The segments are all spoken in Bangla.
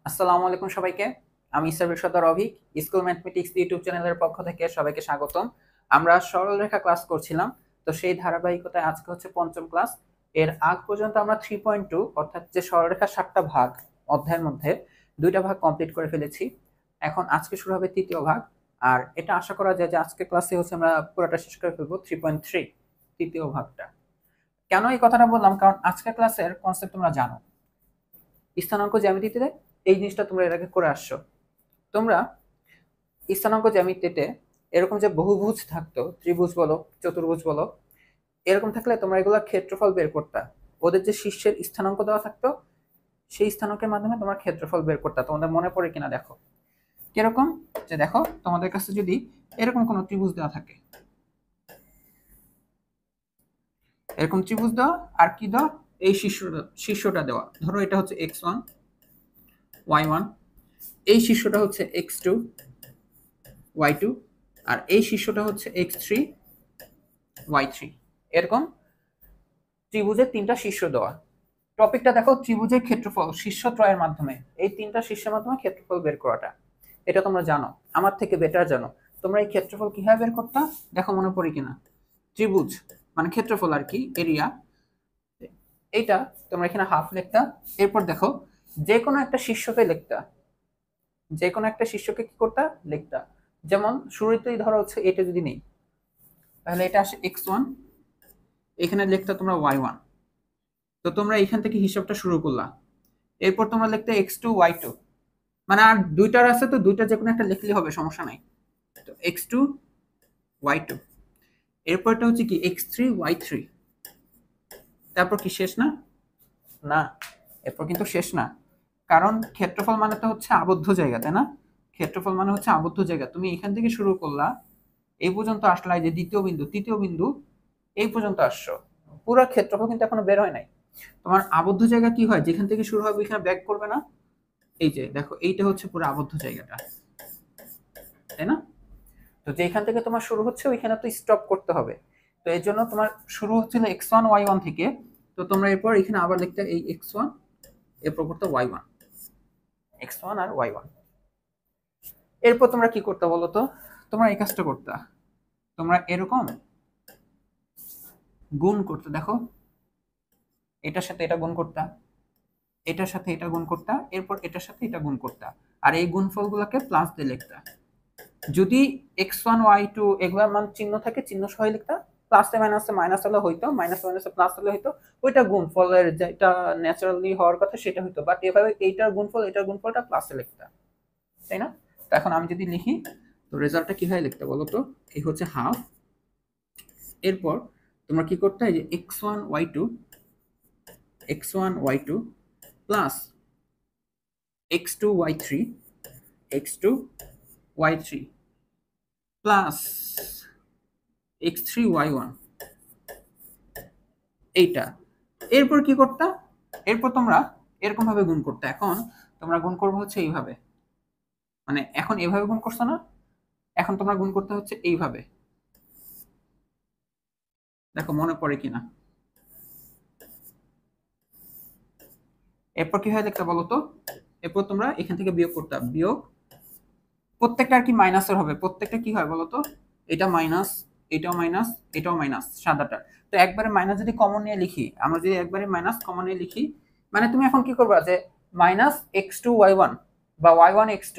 আসসালামু আলাইকুম সবাইকে। আমি সার্ভিসদার অভিক, স্কুল ম্যাথমেটিক্স ইউটিউব চ্যানেলের পক্ষ থেকে সবাইকে স্বাগতম। আমরা সরলরেখা ক্লাস করছিলাম, তো সেই ধারাবাহিকতায় আজকে হচ্ছে পঞ্চম ক্লাস। এর আগ পর্যন্ত আমরা 3.2 অর্থাৎ যে সরলরেখার 7টা ভাগ অধ্যায়ের মধ্যে 2টা ভাগ কমপ্লিট করে ফেলেছি। এখন আজকে শুরু হবে তৃতীয় ভাগ, আর এটা আশা করা যায় যে আজকে ক্লাসে হচ্ছে আমরা পুরোটা শেষ করে ফেলবো 3.3 তৃতীয় ভাগটা। কেন এই কথাটা বললাম, কারণ আজকের ক্লাসের কনসেপ্ট তোমরা জানো। স্থানাঙ্ক জ্যামিতিতে এই জিনিসটা তোমরা এর আগে করে আসছো। তোমরা স্থানাঙ্ক জ্যামিতিতে এরকম যে বহুভুজ থাকতো, ত্রিভুজ বলো চতুর্ভুজ বলো, এরকম থাকলে তোমরা এগুলোর ক্ষেত্রফল বের করতা। ওদের যে শীর্ষের স্থানাঙ্ক দেওয়া থাকতো, সেই স্থানাঙ্কের মাধ্যমে তোমার ক্ষেত্রফল বের করতা। তোমাদের মনে পড়ে কিনা দেখো। কিরকম, যে দেখো তোমাদের কাছে যদি এরকম কোনো ত্রিভুজ দেওয়া থাকে, এরকম ত্রিভুজ দেওয়া, আর কি দেওয়া, এই শীর্ষটা দেওয়া। ধরো এটা হচ্ছে x1 y1, এই শীর্ষটা হচ্ছে x2 y2, আর এই শীর্ষটা হচ্ছে x3 y3। এরকম ত্রিভুজের 3টা শীর্ষ দেওয়া। টপিকটা দেখো, ত্রিভুজের ক্ষেত্রফল শীর্ষত্রয়ের মাধ্যমে, এই 3টা শীর্ষের মাধ্যমে ক্ষেত্রফল বের করাটা। এটা তোমরা জানো, আমার থেকে বেটার জানো। তোমরা এই ক্ষেত্রফল কিভাবে বের করতা দেখো, মনে পড়ে কিনা। ত্রিভুজ মানে ক্ষেত্রফল আর কি, এরিয়া। এইটা তোমরা এখানে হাফ লিখতা। এরপর দেখো যে কোনো একটা শীর্ষকে লিখতা, যে কোনো একটা শীর্ষকে কি করতা, লিখতা। যেমন শুরুতেই ধরো হচ্ছে এটা যদি নেই, তাহলে এটা আসে x1, এখানে লিখতা তোমরা y1। তো তোমরা এখান থেকে হিসাবটা শুরু করলা। এরপর তোমরা লিখতে x2 y2, মানে আর দুইটার আছে, তো দুইটা যে কোনো একটা লিখলেই হবে, সমস্যা নাই। তো x2 y2, এরপরটা হচ্ছে কি x3 y3। তারপর কি শেষ না? না, এরপর কিন্তু শেষ না। কারণ ক্ষেত্রফল মানে তো হচ্ছে আবদ্ধ জায়গা, তাই না? ক্ষেত্রফল মানে হচ্ছে আবদ্ধ জায়গা। তুমি এখান থেকে শুরু করলা, এই পর্যন্ত আসলা, এই যে দ্বিতীয় বিন্দু তৃতীয় বিন্দু, এই পর্যন্ত আসছো, পুরো ক্ষেত্রফল কিন্তু এখনো বের হয় নাই। তোমার আবদ্ধ জায়গা কি হয়, যেখান থেকে শুরু হবে ওইখানে ব্যাক করবে না। এই যে দেখো, এইটা হচ্ছে পুরো আবদ্ধ জায়গাটা, তাই না? তো যেখান থেকে তোমার শুরু হচ্ছে ওইখানে তো স্টপ করতে হবে। তো এই জন্য তোমার শুরু হচ্ছিল x1 y1 থেকে। তো তোমরা এরপর এখানে আবার লিখতে এই x1, এরপর করতে y1, x1 আর y1। এরপর তোমরা কি করতে বলো তো, তোমরা এই কাজটা করতে, তোমরা এরকম গুণ করতে। দেখো এটার সাথে এটা গুণ করতা, এটার সাথে এটা গুণ করতা, এরপর এটার সাথে এটা গুণ করতা, আর এই গুণফলগুলোকে প্লাস দিয়ে লিখতা। যদি x1 y2 এগুলোর মান চিহ্ন থাকে, চিহ্ন সহ লিখতা। প্লাসে মাইনাসে মাইনাস হলে হইতো, মাইনাস মাইনাসে প্লাস হলে হইতো। ওইটা গুণফলের যেটা ন্যাচারালি হওয়ার কথা সেটা হইতো, বাট এভাবে এইটার গুণফল এটার গুণফলটা প্লাসে লিখতা, তাই না? তো এখন আমি যদি লিখি, তো রেজাল্টটা কিভাবে লিখতে বলো তো। এই হচ্ছে হাফ। এরপর তোমরা কি করতে, এই যে x1 y2 plus x2 y3 plus x3 y1, এইটা। এরপর কি করতা, এরপর তোমরা এরকম ভাবে গুণ করতে। এখন তোমরা গুণ করবে হচ্ছে এইভাবে, মানে এখন এভাবে গুণ করছো না, এখন তোমরা গুণ করতে হচ্ছে এইভাবে। দেখো মনে পড়ে কিনা। এরপর কি হয় দেখতে বলো তো। এরপর তোমরা এখান থেকে বিয়োগ করতে, বিয়োগ প্রত্যেকটা আর কি মাইনাসের হবে। প্রত্যেকটা কি হয় বলো তো, এটা মাইনাস, এটাও মাইনাস, এটাও মাইনাস, সাদাটা। তো একবারে মাইনাস যদি কমন নিয়ে লিখি, আমরা যদি একবারে মাইনাস কমন নিয়ে লিখি, মানে তুমি এখন কি করবা, যে মাইনাস x2 y1 বা y1 x2,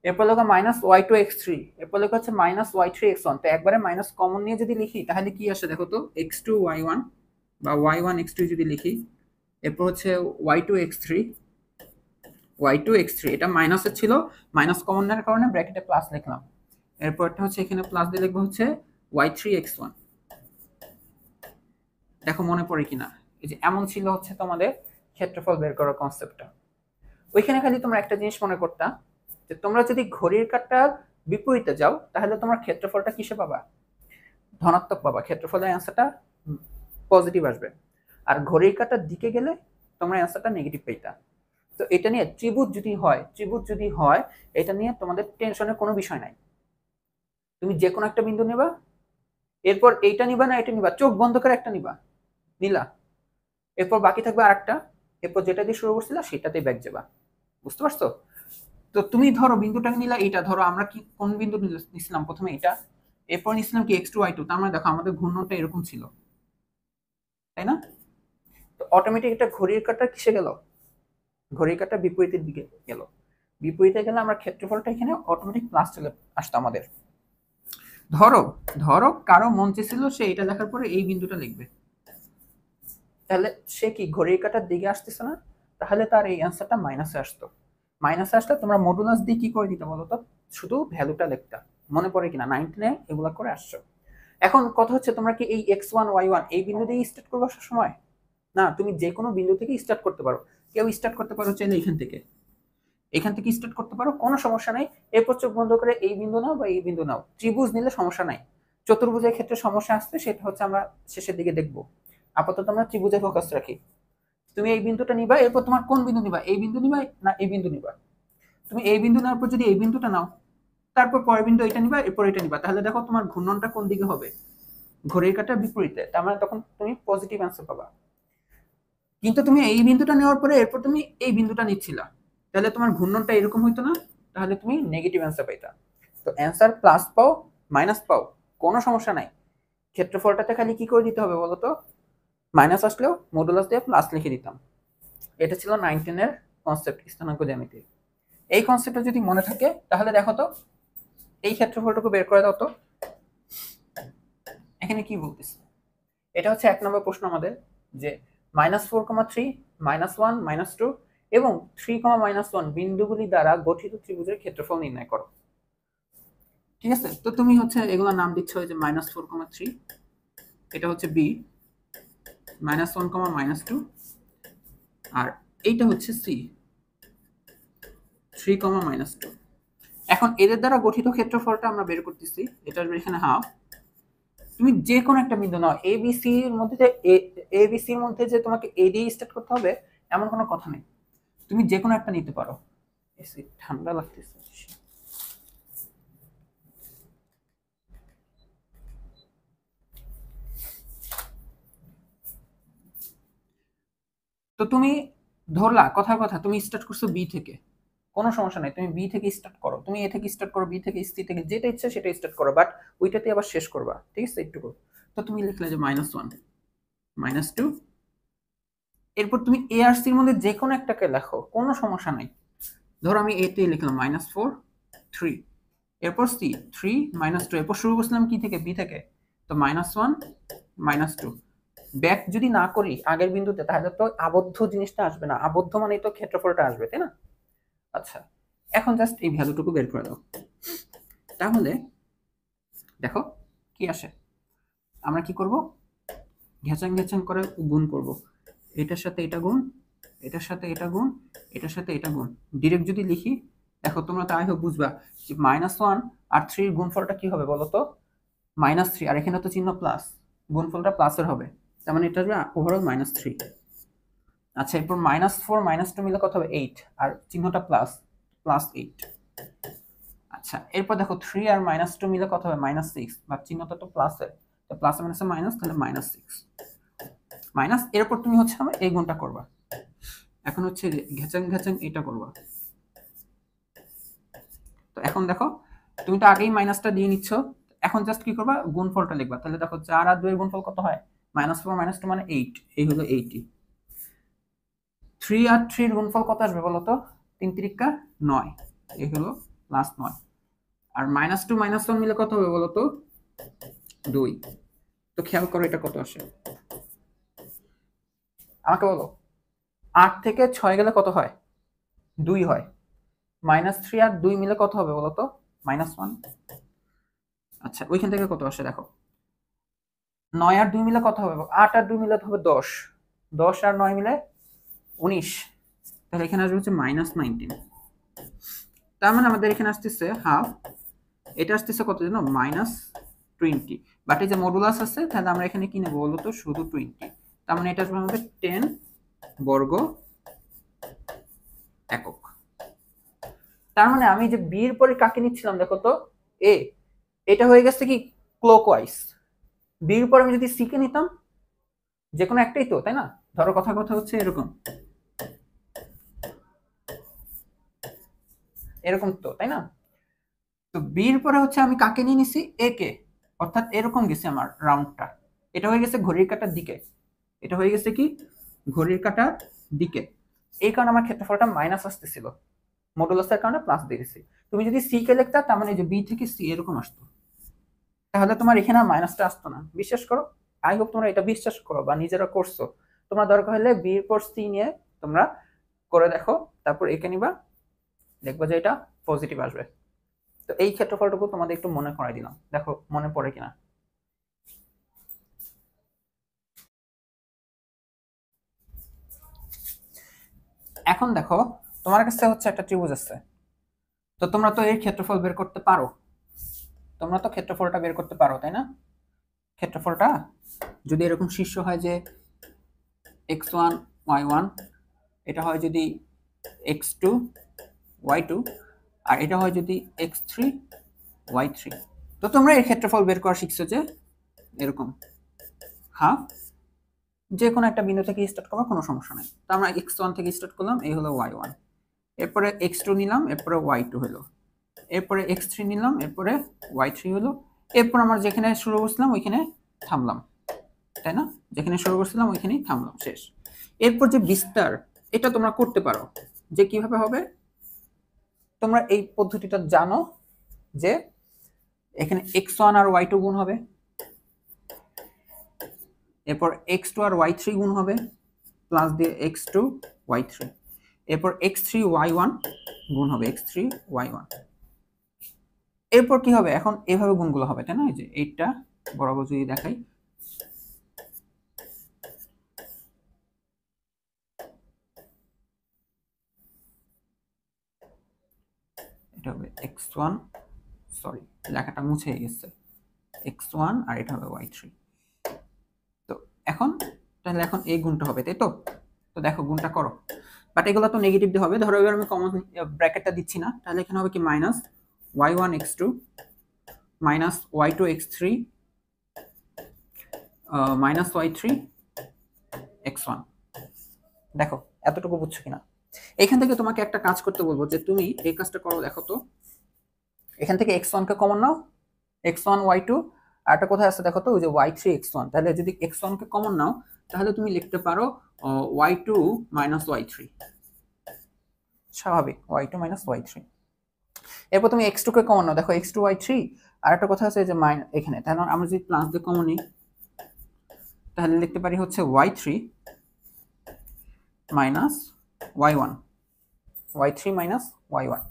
এরপর লেখা মাইনাস y2 x3, এরপর লেখা হচ্ছে মাইনাস y3 x1। তো একবারে মাইনাস কমন নিয়ে যদি লিখি তাহলে কি আসে দেখো তো, x2 y1 বা y1 x2 যদি লিখি, এরপর হচ্ছে y2 x3, y2 x3, এটা মাইনাসের ছিল, মাইনাস কমন নেওয়ার কারণে ব্র্যাকেটে প্লাস লিখলাম। এরপরটা হচ্ছে এখানে প্লাস দিয়ে লিখবো হচ্ছে y3 x1। দেখো মনে পড়ে কিনা। এই যে এমন ছিল হচ্ছে তোমাদের ক্ষেত্রফল বের করার কনসেপ্টটা। ওইখানে খালি তোমরা একটা জিনিস মনে করতা, যে তোমরা যদি ঘড়ির কাঁটার বিপরীতে যাও তাহলে তোমার ক্ষেত্রফলটা কিসে পাবা, ধনাত্মক পাবা। ক্ষেত্রফলের অ্যান্সারটা পজিটিভ আসবে। আর ঘড়ির কাঁটার দিকে গেলে তোমরা অ্যান্সারটা নেগেটিভ পাইতা। তো এটা নিয়ে ত্রিভুজ যদি হয় এটা নিয়ে তোমাদের টেনশনের কোনো বিষয় নাই। তুমি যে কোনো একটা বিন্দু নেবা, এরপর এইটা নিবা না এটা নিবা, চোখ বন্ধ করে একটা নিবা, নিলা, এরপর বাকি থাকবে আরেকটা, এরপর যেটা দিয়ে শুরু করছিলা সেটাতেই ব্যাক যাবা। বুঝতে পারছো? তো তুমি ধরো বিন্দুটাকে নিলা এইটা, ধরো আমরা কি কোন বিন্দু নিছিলাম প্রথমে এটা, এরপর নিছিলাম কি x2 y2, তার মানে দেখো আমাদের ঘূর্ণনটা এরকম ছিল, তাই না? তো অটোমেটিক এটা ঘড়ির কাঁটা কিসে গেল, ঘড়ির কাঁটা বিপরীতের দিকে গেল, বিপরীতে গেলে আমরা ক্ষেত্রফলটা এখানে অটোমেটিক প্লাস চলে আসতো আমাদের। ধরো ধরো কারো মন চেয়েছিল সে এটা দেখার পরে এই বিন্দুটা লিখবে, তাহলে সে কি ঘড়ির কাঁটার দিকে আসতেছে না, তাহলে তার এই অ্যান্সারটা মাইনাসে আসতো। মাইনাসে আসলে তোমরা মডুলাস দিয়ে কি করে দিতে বলো তো, শুধু ভ্যালুটা লিখতা। মনে পড়ে কিনা 19-এ এগুলা করে আসছো? এখন কথা হচ্ছে তোমরা কি এই x1 y1 এই বিন্দু দিয়ে স্টার্ট করবে সময়? না, তুমি যে কোনো বিন্দু থেকে স্টার্ট করতে পারো। কেউ স্টার্ট করতে পারো চাইলে এখান থেকে স্টার্ট করতে পারো, কোনো সমস্যা নাই। এরপর চোখ বন্ধ করে এই বিন্দু নাও বা এই বিন্দু নাও। ত্রিভুজ নিলে সমস্যা নাই, চতুর্ভুজের ক্ষেত্রে সমস্যা আসছে, সেটা হচ্ছে আমরা শেষের দিকে দেখবো। আপাতত আমরা ত্রিভুজে ফোকাস রাখি। তুমি এই বিন্দুটা নিবা, এরপর তোমার কোন বিন্দু নিবা, এই বিন্দু নিবা না এই বিন্দু নিবা? তুমি এই বিন্দু নেওয়ার পর যদি এই বিন্দুটা নাও, তারপর পরের বিন্দু এটা নিবা, এরপর এটা নিবা, তাহলে দেখো তোমার ঘূর্ণনটা কোন দিকে হবে, ঘড়ির কাঁটার বিপরীতে। তার মানে তখন তুমি পজিটিভ অ্যান্সার পাবা। কিন্তু তুমি এই বিন্দুটা নেওয়ার পরে এরপর তুমি এই বিন্দুটা নিচ্ছিলা, তাহলে তোমার ঘূর্ণনটা এরকম হইতো না, তাহলে তুমি নেগেটিভ অ্যান্সার পাইতা। তো অ্যান্সার প্লাস পাও মাইনাস পাও কোনো সমস্যা নাই, ক্ষেত্রফলটাতে খালি কি করে দিতে হবে বলতো, মাইনাস আসলেও মডুলাস দিয়ে প্লাস লিখে দিতাম। এটা ছিল 19-এর কনসেপ্ট, স্থানাঙ্ক জ্যামিতি। এই কনসেপ্টটা যদি মনে থাকে তাহলে দেখো তো এই ক্ষেত্রফলটুকু বের করে দাও তো। এখানে কি বলতেছে, এটা হচ্ছে 1 নম্বর প্রশ্ন আমাদের, যে -4,3 -1 -2 এবং 3,-1 বিন্দুগুলি দ্বারা গঠিত ত্রিভুজের ক্ষেত্রফল নির্ণয় করো। ঠিক আছে, তো তুমি হচ্ছে এগুলোর নাম দিচ্ছ, যে -4,3 এটা হচ্ছে বি, -1, -2 আর এইটা হচ্ছে সি, 3, -2। এখন এদের দ্বারা গঠিত ক্ষেত্রফলটা আমরা বের করতেছি, এটা আসবে এখানে হাফ। তুমি যে কোনো একটা বিন্দু নাও, এ বি সি এর মধ্যে যে এ বি সি এর মধ্যে যে তোমাকে এ দিয়ে স্টার্ট করতে হবে এমন কোনো কথা নেই, তুমি যে কোনো একটা নিতে পারো। এসি ঠান্ডা লাগতেছে। তো তুমি ধরলা কথার কথা তুমি স্টার্ট করছো বি থেকে, কোনো সমস্যা নাই, তুমি বি থেকে স্টার্ট করো, তুমি এ থেকে স্টার্ট করো, বি থেকে সি থেকে, যেটা ইচ্ছা সেটা স্টার্ট করো, বাট ওইটাতে আবার শেষ করবা, ঠিক আছে? একটু তো তুমি লিখলে যে -1 -2, এরপর তুমি এ আর সির মধ্যে যে কোনো একটাকে লেখো, কোনো সমস্যা নাই। ধরো আমি এ তে লিখলাম -4 3, এরপর সি 3 -2, এরপর শুরু করছিলাম কি থেকে, বি থেকে, তো -1 -2। ব্যাক যদি না করি আগের বিন্দুতে তাহলে তো আবদ্ধ জিনিসটা আসবে না, আবদ্ধ মানেই তো ক্ষেত্রফলটা আসবে, তাই না? আচ্ছা, এখন জাস্ট এই ভ্যালুটুকু বের করে দাও। তাহলে দেখো কি আসে, আমরা কি করব, ঘেচাং ঘেচাং করে গুণ করব, এটার সাথে এটা গুণ, এটার সাথে এটা গুণ, এটার সাথে এটা গুণ। ডিরেক্ট যদি লিখি, দেখো তোমরা তাই হোক বুঝবা যে -1 আর 3 গুণফলটা কি হবে বলো তো, -3, আর এখানে তো চিহ্ন প্লাস, গুণফলটা প্লাসের হবে, তার মানে এটা হবে ওভারঅল -3। আচ্ছা, এরপর -4 -2 মিলে কত হবে 8, আর চিহ্নটা প্লাস, +8। আচ্ছা, এরপর দেখো 3 আর -2 মিলে কত হবে -6, বা চিহ্নটা তো প্লাসের, তো প্লাস মাইনাসে মাইনাস, তাহলে -6 মাইনাস। এরপর তুমি হচ্ছে আমার এই গুণটা করবা, এখন হচ্ছে ঘেচাং ঘেচাং এটা করবা। তো এখন দেখো তুমি তো আগেই মাইনাসটা দিয়ে নিচ্ছ, এখন জাস্ট কি করবা, গুণফলটা লিখবা। তাহলে দেখো 4 আর 2 এর গুণফল কত হয়, -4 -2 মানে 8, এই হলো 80। 3 আর 3 এর গুণফল কত আসবে বলো তো, 3 3 9, এই হলো +9। আর -2 -1 মিলে কত হবে বলো তো, 2। তো খেয়াল করো এটা কত আসে, আমাকে বলো। 8 থেকে 6 গেলে কত হয়, 2 হয়। -3 আর 2 মিলে কত হবে বলো তো, -1। আচ্ছা, ওইখান থেকে কত আসে দেখো, 9 আর 2 মিলে কত হবে, 8 আর 2 মিলে হবে 10, 10 আর 9 মিলে 19, তাহলে এখানে আসবে হচ্ছে -19। তার মানে আমাদের এখানে আসতেছে হাফ, এটা আসতেছে কত জানো, -20। বাট এই যে মডুলাস আছে, তাহলে আমরা এখানে কি নেব বলতো, শুধু 20। তার মানে এটা আসবে আমাদের 10 বর্গ একক। তার মানে আমি যে বি এর পরে কাকে নিচ্ছিলাম দেখো তো, এ, এটা হয়ে গেছে কি ক্লকওয়াইজ। বি এর পরে আমি যদি সি কে নিতাম, যে কোনো একটাই তো, তাই না? ধরো কথা কথা হচ্ছে এরকম, এরকম তো, তাই না? তো বির পরে হচ্ছে আমি কাকে নিয়ে নিছি, এ কে, অর্থাৎ এরকম গেছে আমার রাউন্ডটা। এটা হয়ে গেছে ঘড়ির কাঁটার দিকে, এটা হয়ে গেছে কি ঘড়ির কাঁটার দিকে। এই কারণে আমার ক্ষেত্রফলটা মাইনাস আসতেছিল, মডুলাসের কারণে প্লাস দিয়েছি। তুমি যদি সি কে লিখতা তার মানে যে বি থেকে সি এরকম আসতো, তাহলে তোমার এখানে মাইনাসটা আসতো না। বিশ্বাস করো, আই হোপ তোমরা এটা বিশ্বাস করো বা নিজেরা করছো। তোমরা দরকার হলে বি এর পর সি নিয়ে তোমরা করে দেখো, তারপর একে নিবা, দেখবা যে এটা পজিটিভ আসবে। তো এই ক্ষেত্রফলটুকু তোমাদের একটু মনে করাই দিলাম, দেখো মনে পড়ে কিনা। এখন দেখো তোমার কাছে হচ্ছে একটা ত্রিভুজ আছে, তো তোমরা তো এর ক্ষেত্রফল বের করতে পারো, তোমরা তো ক্ষেত্রফলটা বের করতে পারো, তাই না? ক্ষেত্রফলটা যদি এরকম শীর্ষ হয় যে x1 y1, এটা হয় যদি x2 y2, আর এটা হয় যদি x3 y3। তো তোমরা এর ক্ষেত্রফল বের করা শিখছো যে এরকম হাফ, যে কোনো একটা বিন্দু থেকে স্টার্ট করবা, কোনো সমস্যা নাই। তো আমরা x1 থেকে স্টার্ট করলাম, এই হলো y1, এরপরে x2 নিলাম, এরপরে y2 হলো, এরপরে x3 নিলাম, এরপরে y3 হলো, এরপর আমরা যেখানে শুরু করছিলাম ওইখানে থামলাম, তাই না? যেখানে শুরু করছিলাম ওইখানেই থামলাম, শেষ। এরপর যে বিস্তার, এটা তোমরা করতে পারো যে কিভাবে হবে। তোমরা এই পদ্ধতিটা জানো যে এখানে x1 আর y2 গুণ হবে, এরপর x2 আর y3 গুণ হবে, প্লাস দিয়ে x2 y3, এরপর x3 y1 গুণ হবে, x3 y1। এরপর কি হবে, এখন এইভাবে গুণগুলো হবে, তাই না? এই যে এইটা বরাবর যদি দেখাই, এটা হবে x1, সরি লেখাটা মুছে গেছে, x1 আর এটা হবে y3। তো এখন তাহলে এখন এই গুণটা হবে, তাই তো? তো দেখো গুণটা করো, বাট এগুলো তো নেগেটিভ দিয়ে হবে। ধরো এবার আমি কমন ব্র্যাকেটটা দিচ্ছি না, তাহলে এখানে হবে কি minus y1 x2 minus y2 x3 minus y3 x1। দেখো এতটুকু বুঝছো কিনা? এখান থেকে তোমাকে একটা কাজ করতে বলবো যে তুমি এই কাজটা করো, দেখো তো এখান থেকে x1 কে কমন নাও, x1 y2, আর একটা কোথায় আছে দেখো তো, ওই যে y3 x1। তাহলে যদি x1 কে কমন নাও তাহলে তুমি লিখতে পারো y2 মাইনাস y3, স্বাভাবিক y2 মাইনাস y3। এরপর তুমি x2 কে কমন নাও, দেখো x2 y3, আর একটা কথা আছে যে এখানে, তাহলে আমরা যদি প্লাস দিয়ে কমন নিই তাহলে লিখতে পারি হচ্ছে y3 minus y1, y3 minus y1।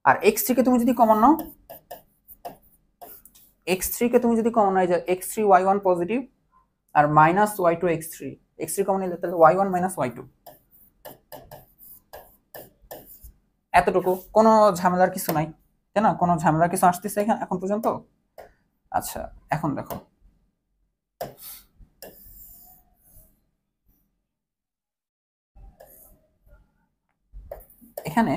আর x3 কে তুমি যদি কমন নাও, x3 কে তুমি যদি কমন নাও, যে x3 y1 পজিটিভ আর minus y2 x3, x3 common নিলে তাহলে y1 মাইনাস y2। এতটুকু, কোনো ঝামেলার কিছু নাই, তাই না? কোনো ঝামেলার কিছু আসতেছে এখানে এখন পর্যন্ত? আচ্ছা এখন দেখো এখানে,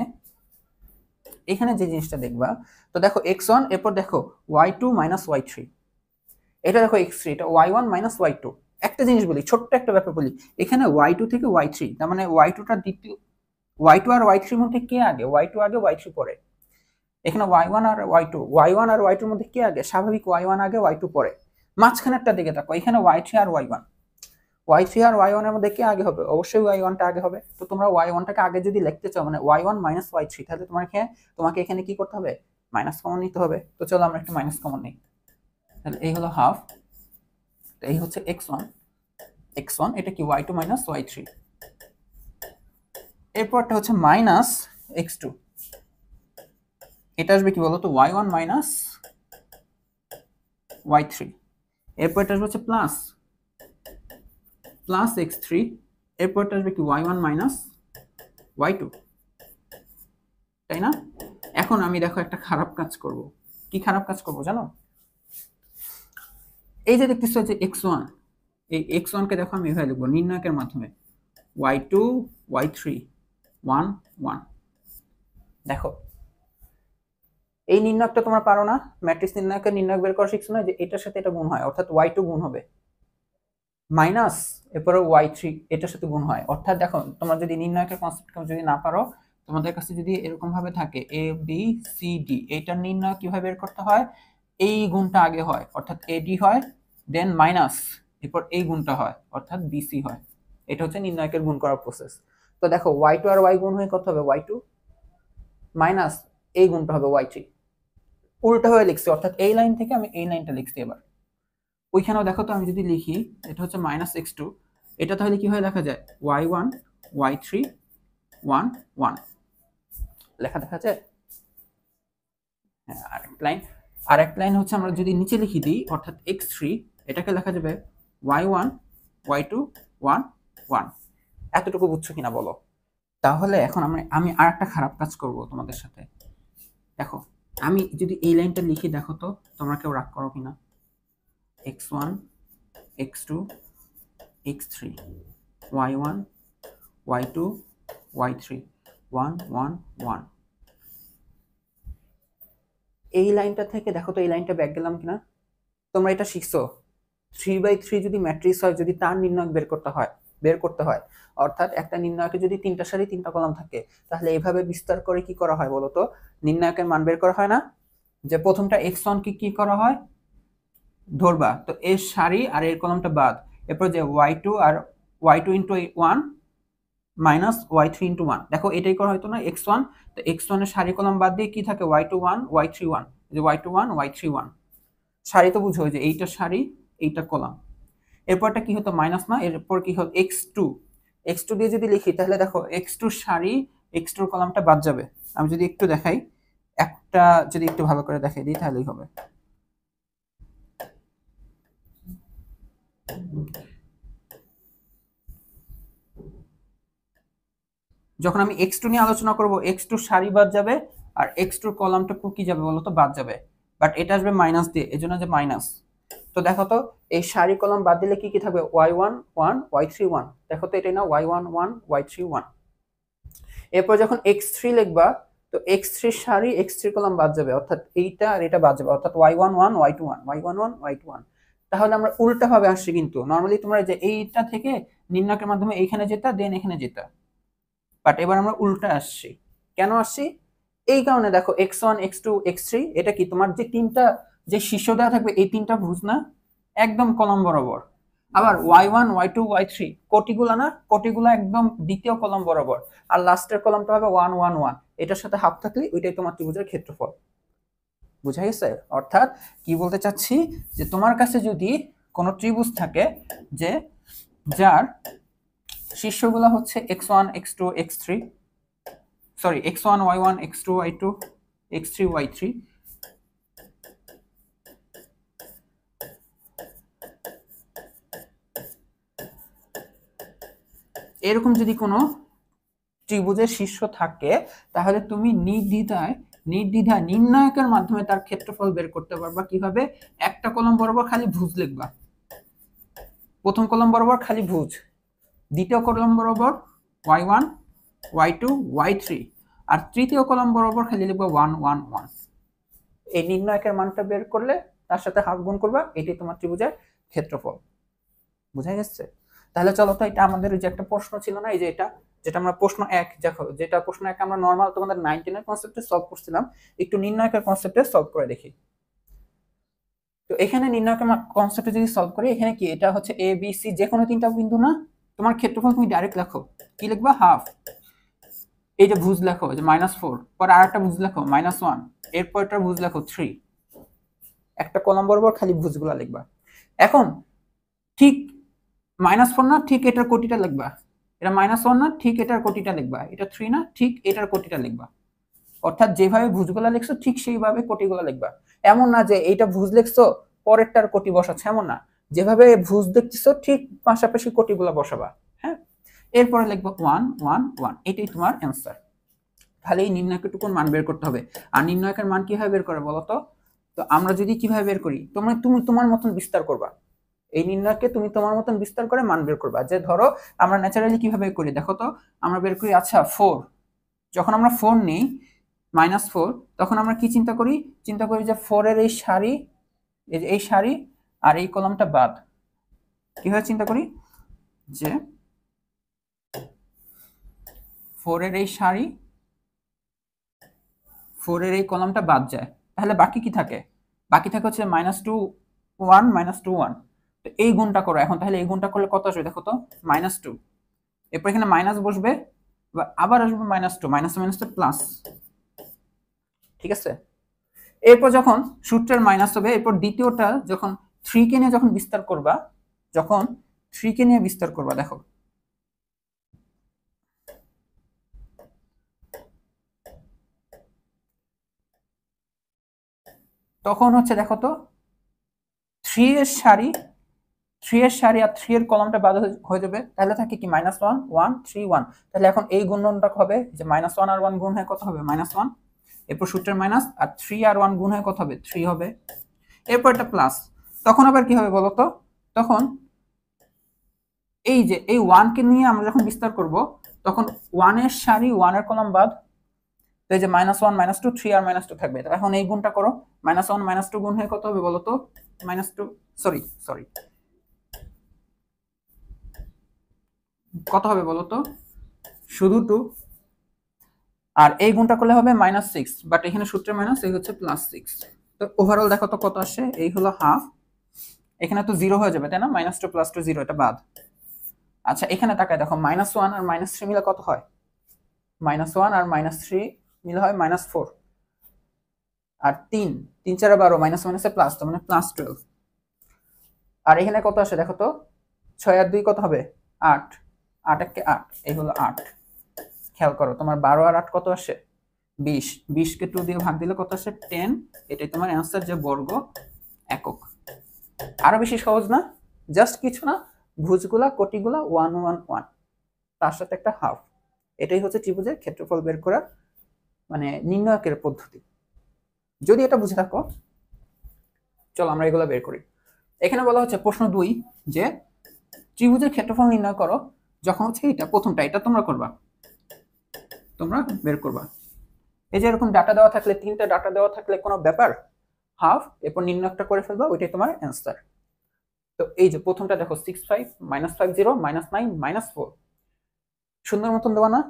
এখানে যে জিনিসটা দেখবা, তো দেখো x1, এরপর দেখো y2 মাইনাস y3, এটা দেখো x3, এটা y1 মাইনাস y2। একটা জিনিস বলি, ছোট্ট একটা ব্যাপার বলি, এখানে y2 থেকে y3, তার মানে y2টা দ্বিতীয়, y2 আর y3 এর মধ্যে কে আগে? y2 আগে y3 পরে। এখানে y1 আর y2, y1 আর y2 এর মধ্যে কে আগে? স্বাভাবিক y1 আগে y2 পরে। মাঝখানেরটা দিকে দেখো, এখানে y3 আর y1, y3 আর y1 এর মধ্যে কে আগে হবে? অবশ্যই y1 টা আগে হবে। তো তোমরা y1 টাকে আগে যদি লিখতে চাও, মানে y1 মাইনাস y3, তাহলে তোমাকে এখানে কি করতে হবে? মাইনাস কমন নিতে হবে। তো চলো আমরা একটু মাইনাস কমন নিই, তাহলে এই হলো হাফ, এই হচ্ছে x1, x1 এটা কি y2 মাইনাস y3, এরপরটা হচ্ছে মাইনাস x2, এটা আসবে কি বলতো, y1 মাইনাস y3, এরপরটা আসবে হচ্ছে প্লাস প্লাস x3, এরপরটা আসবে কি y1 মাইনাস y2, তাই না? এখন আমি দেখো একটা খারাপ কাজ করব। কি খারাপ কাজ করব জানো? এই যে দেখতেছো যে x1, এই x1 কে দেখো আমি এভাবে লিখবো নির্ণায়কের মাধ্যমে y2 y3 1 1। দেখো এই নির্ণায়কটা তোমরা পারো না? ম্যাট্রিক্স নির্ণায়কের নির্ণায়ক বের করা শিখছো না, যে এটার সাথে এটা গুণ হয়, অর্থাৎ y2 গুণ হবে মাইনাস এরপরে y3 এটার সাথে গুণ হয়। অর্থাৎ দেখো তোমরা যদি নির্ণায়কের কনসেপ্ট যদি না পারো, তোমাদের কাছে যদি এরকম ভাবে থাকে এ বি সি ডি, এইটা নির্ণয় কিভাবে বের করতে হয়, এই গুণটা আগে হয় অর্থাৎ এডি হয়, দেন মাইনাস, এরপর এই গুণটা হয় অর্থাৎ বিসি হয়। এটা হচ্ছে নির্ণায়কের গুণ করার প্রসেস। তো দেখো ওয়াই টু আর ওয়াই গুণ হয়ে কত হবে, ওয়াই টু মাইনাস এই গুণটা হবে ওয়াই থ্রি। উল্টা হয়ে লিখছি, অর্থাৎ এই লাইন থেকে আমি এই লাইনটা লিখছি। এবার ওইখানেও দেখো তো আমি যদি লিখি এটা হচ্ছে মাইনাস এক্স টু, এটা তাহলে কি হয়ে দেখা যায় Y one Y three one one লেখা দেখা যায়। হ্যাঁ, আরেক লাইন হচ্ছে আমরা যদি নিচে লিখে দিই অর্থাৎ এক্স থ্রি, এটাকে লেখা যাবে Y one Y two one one. এতটুকু বুঝছো কিনা বলো? তাহলে এখন আমি আর একটা খারাপ কাজ করব তোমাদের সাথে। দেখো আমি যদি এই লাইনটা লিখি, দেখো তো তোমরা কেউ রাগ করো কিনা। X one X two X three Y one Y two Y three one one one. এই লাইনটা থেকে দেখো তো এই লাইনটা ব্যাক গেলাম কিনা। তোমরা এটা শিখছো 3/3 যদি ম্যাট্রিক্স হয়, যদি তার নির্ণায়ক বের করতে হয় অর্থাৎ একটা নির্ণায়কে যদি 3টা সারি 3টা কলাম থাকে, তাহলে এইভাবে বিস্তার করে কি করা হয় বলতো, নির্ণায়কের মান বের করা হয় না। যে প্রথমটা x1 কি করা হয় ধরবা, তো এর সারি আর এর কলামটা বাদ, এরপর যে y2 আর y2 into 1 minus y3 into 1, দেখো এটাই করা হয়তো না x1, তো x1 এর সারি কলাম বাদ দিয়ে কি থাকে y2 1 y3 1, যে y2 1 y3 1 সারি তো বুঝো যে এইটা সারি এইটা কলাম। এরপরটা কি হতো মাইনাস না, এরপর কি হল x2 দিয়ে যদি লিখি তাহলে দেখো x2 সারি x2 কলামটা বাদ যাবে। আমি যদি একটু দেখাই, একটা যদি একটু ভালো করে দেখাই দিই তাহলেই হবে। যখন আমি x2 নিয়ে আলোচনা করব, x2 সারি বাদ যাবে আর x2 কলামটা কি যাবে বলতো বাদ যাবে, বাট এটা আসবে মাইনাস দিয়ে, এজন্য যে মাইনাস। তো দেখো তো এই সারি কলাম বাদ দিলে কি থাকবে y1 1 y3 1, দেখো তো এটাই না y1 1 y3 1। এরপর যখন x3 লিখবা, তো x3 সারি x3 কলাম বাদ যাবে অর্থাৎ এইটা আর এটা বাদ যাবে অর্থাৎ y1 1 y2 1 y1 1 y2 1। তাহলে আমরা উল্টা ভাবে আসছি, কিন্তু নরমালি তোমরা যে এইটা থেকে নির্ণায়কের মাধ্যমে এইখানে যেটা দেন এখানে যেটা, বাট এবার আমরা উল্টা আসছি। কেন আসছি? এই কারণে দেখো x1 x2 x3 এটা কি তোমার যে তিনটা যে শীর্ষ দেওয়া থাকবে এই তিনটা ভুজ না একদম কলাম বরাবর। আবার y1 y2 y3 কোটিগুলা না, কোটিগুলা একদম দ্বিতীয় কলাম বরাবর, আর লাস্টের কলামটা হবে 1 1 1, এটার সাথে হাফ থাকলে ওইটাই তোমার ত্রিভুজের ক্ষেত্রফল। বুঝা গেছে? অর্থাৎ কি বলতে চাচ্ছি, যে তোমার কাছে যদি কোনো ত্রিভুজ থাকে যে যার শীর্ষগুলো হচ্ছে x1 x2 x3, sorry x1 y1 x2 y2 x3 y3, এরকম যদি কোনো ত্রিভুজের শীর্ষ থাকে, তাহলে তুমি নির্দ্বিধায় নির্ণায়কের মাধ্যমে তার ক্ষেত্রফল বের করতে পারবা। কিভাবে? একটা কলাম বরাবর খালি ভুজ লিখবা, প্রথম কলাম বরাবর খালি ভুজ, দ্বিতীয় কলাম বরাবর y1 y2 y3, আর তৃতীয় কলাম বরাবর খালি লিখবা 1 1 1। এই নির্ণায়কের মানটা বের করলে তার সাথে হাফ গুণ করবা, এটাই তোমার ত্রিভুজের ক্ষেত্রফল। বুঝা গেছে? তাহলে চলো তো এটা আমাদের যে একটা প্রশ্ন ছিল না, এই যে এটা যেটা আমরা প্রশ্ন 1 দেখো, যেটা প্রশ্ন 1 আমরা নরমাল তোমাদের 19 এর কনসেপ্টে সলভ করছিলাম, একটু নির্ণায়কের কনসেপ্টে সলভ করে দেখি। তো এখানে নির্ণায়কের কনসেপ্টে যদি সলভ করি, এখানে কি এটা হচ্ছে এ বি সি যে কোনো তিনটা বিন্দু না, তোমার ক্ষেত্রফল তুমি ডাইরেক্ট লেখো, কি লিখবা হাফ, এই যে ভুজ লেখো যে -4, পরে আরেকটা ভুজ লেখো -1, এরপর একটা ভুজ লেখো 3, একটা কলাম বরাবর খালি ভুজগুলা লিখবা। এখন ঠিক -4 না, ঠিক এটার কোটিটা লিখবা, এটা -1 না, ঠিক এটার কোটিটা লিখবা, এটা 3 না, ঠিক এটার কোটিটা লিখবা। অর্থাৎ যেভাবে ভুজগুলা লিখছো ঠিক সেইভাবে কোটিগুলা লিখবা। এমন না যে এইটা ভুজ লিখছো পরেরটার কোটি বসাচ্ছ, এমন না, যেভাবে ভুজ দেখতেছো ঠিক পাশাপাশি কোটিগুলা বসাবা। হ্যাঁ, এরপরে লিখবো 1 1 1, এটাই তোমার অ্যান্সার। তাহলে এই নির্ণায়কটুকুর মান বের করতে হবে। আর নির্ণায়কের মান কিভাবে বের করে বলো তো? তো আমরা যদি কিভাবে বের করি, তুমি তোমার মতন বিস্তার করবা, এই নির্ণায়ককে তুমি তোমার মতন বিস্তার করে মান বের করবা। যে ধরো আমরা ন্যাচারালি কিভাবে করি দেখো তো, আমরা বের করি আচ্ছা 4, যখন আমরা 4 নেই -4, তখন আমরা কি চিন্তা করি যে 4 এর এই সারি, এই সারি আর এই কলামটা বাদ। কিভাবে চিন্তা করি যে 4 এর এই সারি 4 এর এই কলামটা বাদ যায়, তাহলে বাকি কি থাকে? বাকি থাকে হচ্ছে -2 1 -2 1। তো এই গুণটা করো এখন, তাহলে এই গুণটা করলে কত আসবে দেখো তো, -2। এরপর এখানে মাইনাস বসবে, আবার আসবে -2, মাইনাস মাইনাস প্লাস, ঠিক আছে? এরপর যখন সূত্রের মাইনাস হবে, এরপর দ্বিতীয়টা যখন 3 কে নিয়ে যখন বিস্তার করবা, যখন 3 কে নিয়ে বিস্তার করবা, দেখো তখন হচ্ছে দেখো তো 3 এর সারি, 3 এর সারি আর 3 এর কলামটা বাদ হয়ে যাবে, তাহলে থাকে কি -1 1 3 1। তাহলে এখন এই গুণনটা হবে যে -1 আর 1 গুণ হয় কত হবে, -1। এরপর সূত্রের মাইনাস, আর 3 আর 1 গুণ হয় কত হবে, 3 হবে। এরপর এটা প্লাস, তখন আবার কি হবে বলো তো, তখন এই যে এই 1 কে নিয়ে আমরা যখন বিস্তার করব, তখন 1 এর সারি 1 এর কলাম বাদ, তো এই যে -1 -2 3 আর -2 থাকবে। এখন এই গুণটা করো, -1 -2 গুণ হয়ে কত হবে বলো তো, -2, সরি সরি, কত হবে বলো তো, শুধু 2। আর এই গুণটা করলে হবে -6, বাট এখানে সূত্রে মাইনাস, এই হচ্ছে +6। তো ওভারঅল দেখো তো কত আসে, এই হলো হাফ। এখানে তো 0 হয়ে যাবে তাই না, -2 + 2 0, এটা বাদ। আচ্ছা এখানে তাকায় দেখো, -1 আর -3 মিলে কত হয়, -1 আর -3 মিলে হয় -4। আর 3 3 4 12, মাইনাস মাইনাসে প্লাস, তো মানে +12। আর এখানে কত আসে দেখো তো, 6 আর 2 কত হবে, 8, 8 একে 8, এই হলো 8। খেয়াল করো তোমার 12 আর 8 কত আসে, 20, 20 কে 2 দিয়ে ভাগ দিলে কত আসে, 10। এটাই তোমার অ্যান্সার, যে বর্গ একক। আরো বেশি সহজ না, জাস্ট কিছু না, ভুজগুলা কোটিগুলা 1 1 1, তার সাথে একটা হাফ। এটাই হচ্ছে ত্রিভুজের ক্ষেত্রফল বের করার মানে নির্ণায়কের পদ্ধতি। যদি এটা বুঝে থাকো, চলো আমরা এগুলো বের করি। এখানে বলা হচ্ছে প্রশ্ন 2 যে ত্রিভুজের ক্ষেত্রফল নির্ণয় করো, যখন হচ্ছে এটা প্রথমটা, এটা তোমরা করবা, তোমরা বের করবা। এই যে এরকম ডাটা দেওয়া থাকলে, 3টা ডাটা দেওয়া থাকলে কোনো ব্যাপার, হাফ, এরপর নির্ণয়টা করে ফেলবা, ওইটাই তোমার অ্যান্সার। তো এই যে প্রথমটা দেখো, 6 5 -50 -9 -4, সুন্দর মতন দেওয়া না?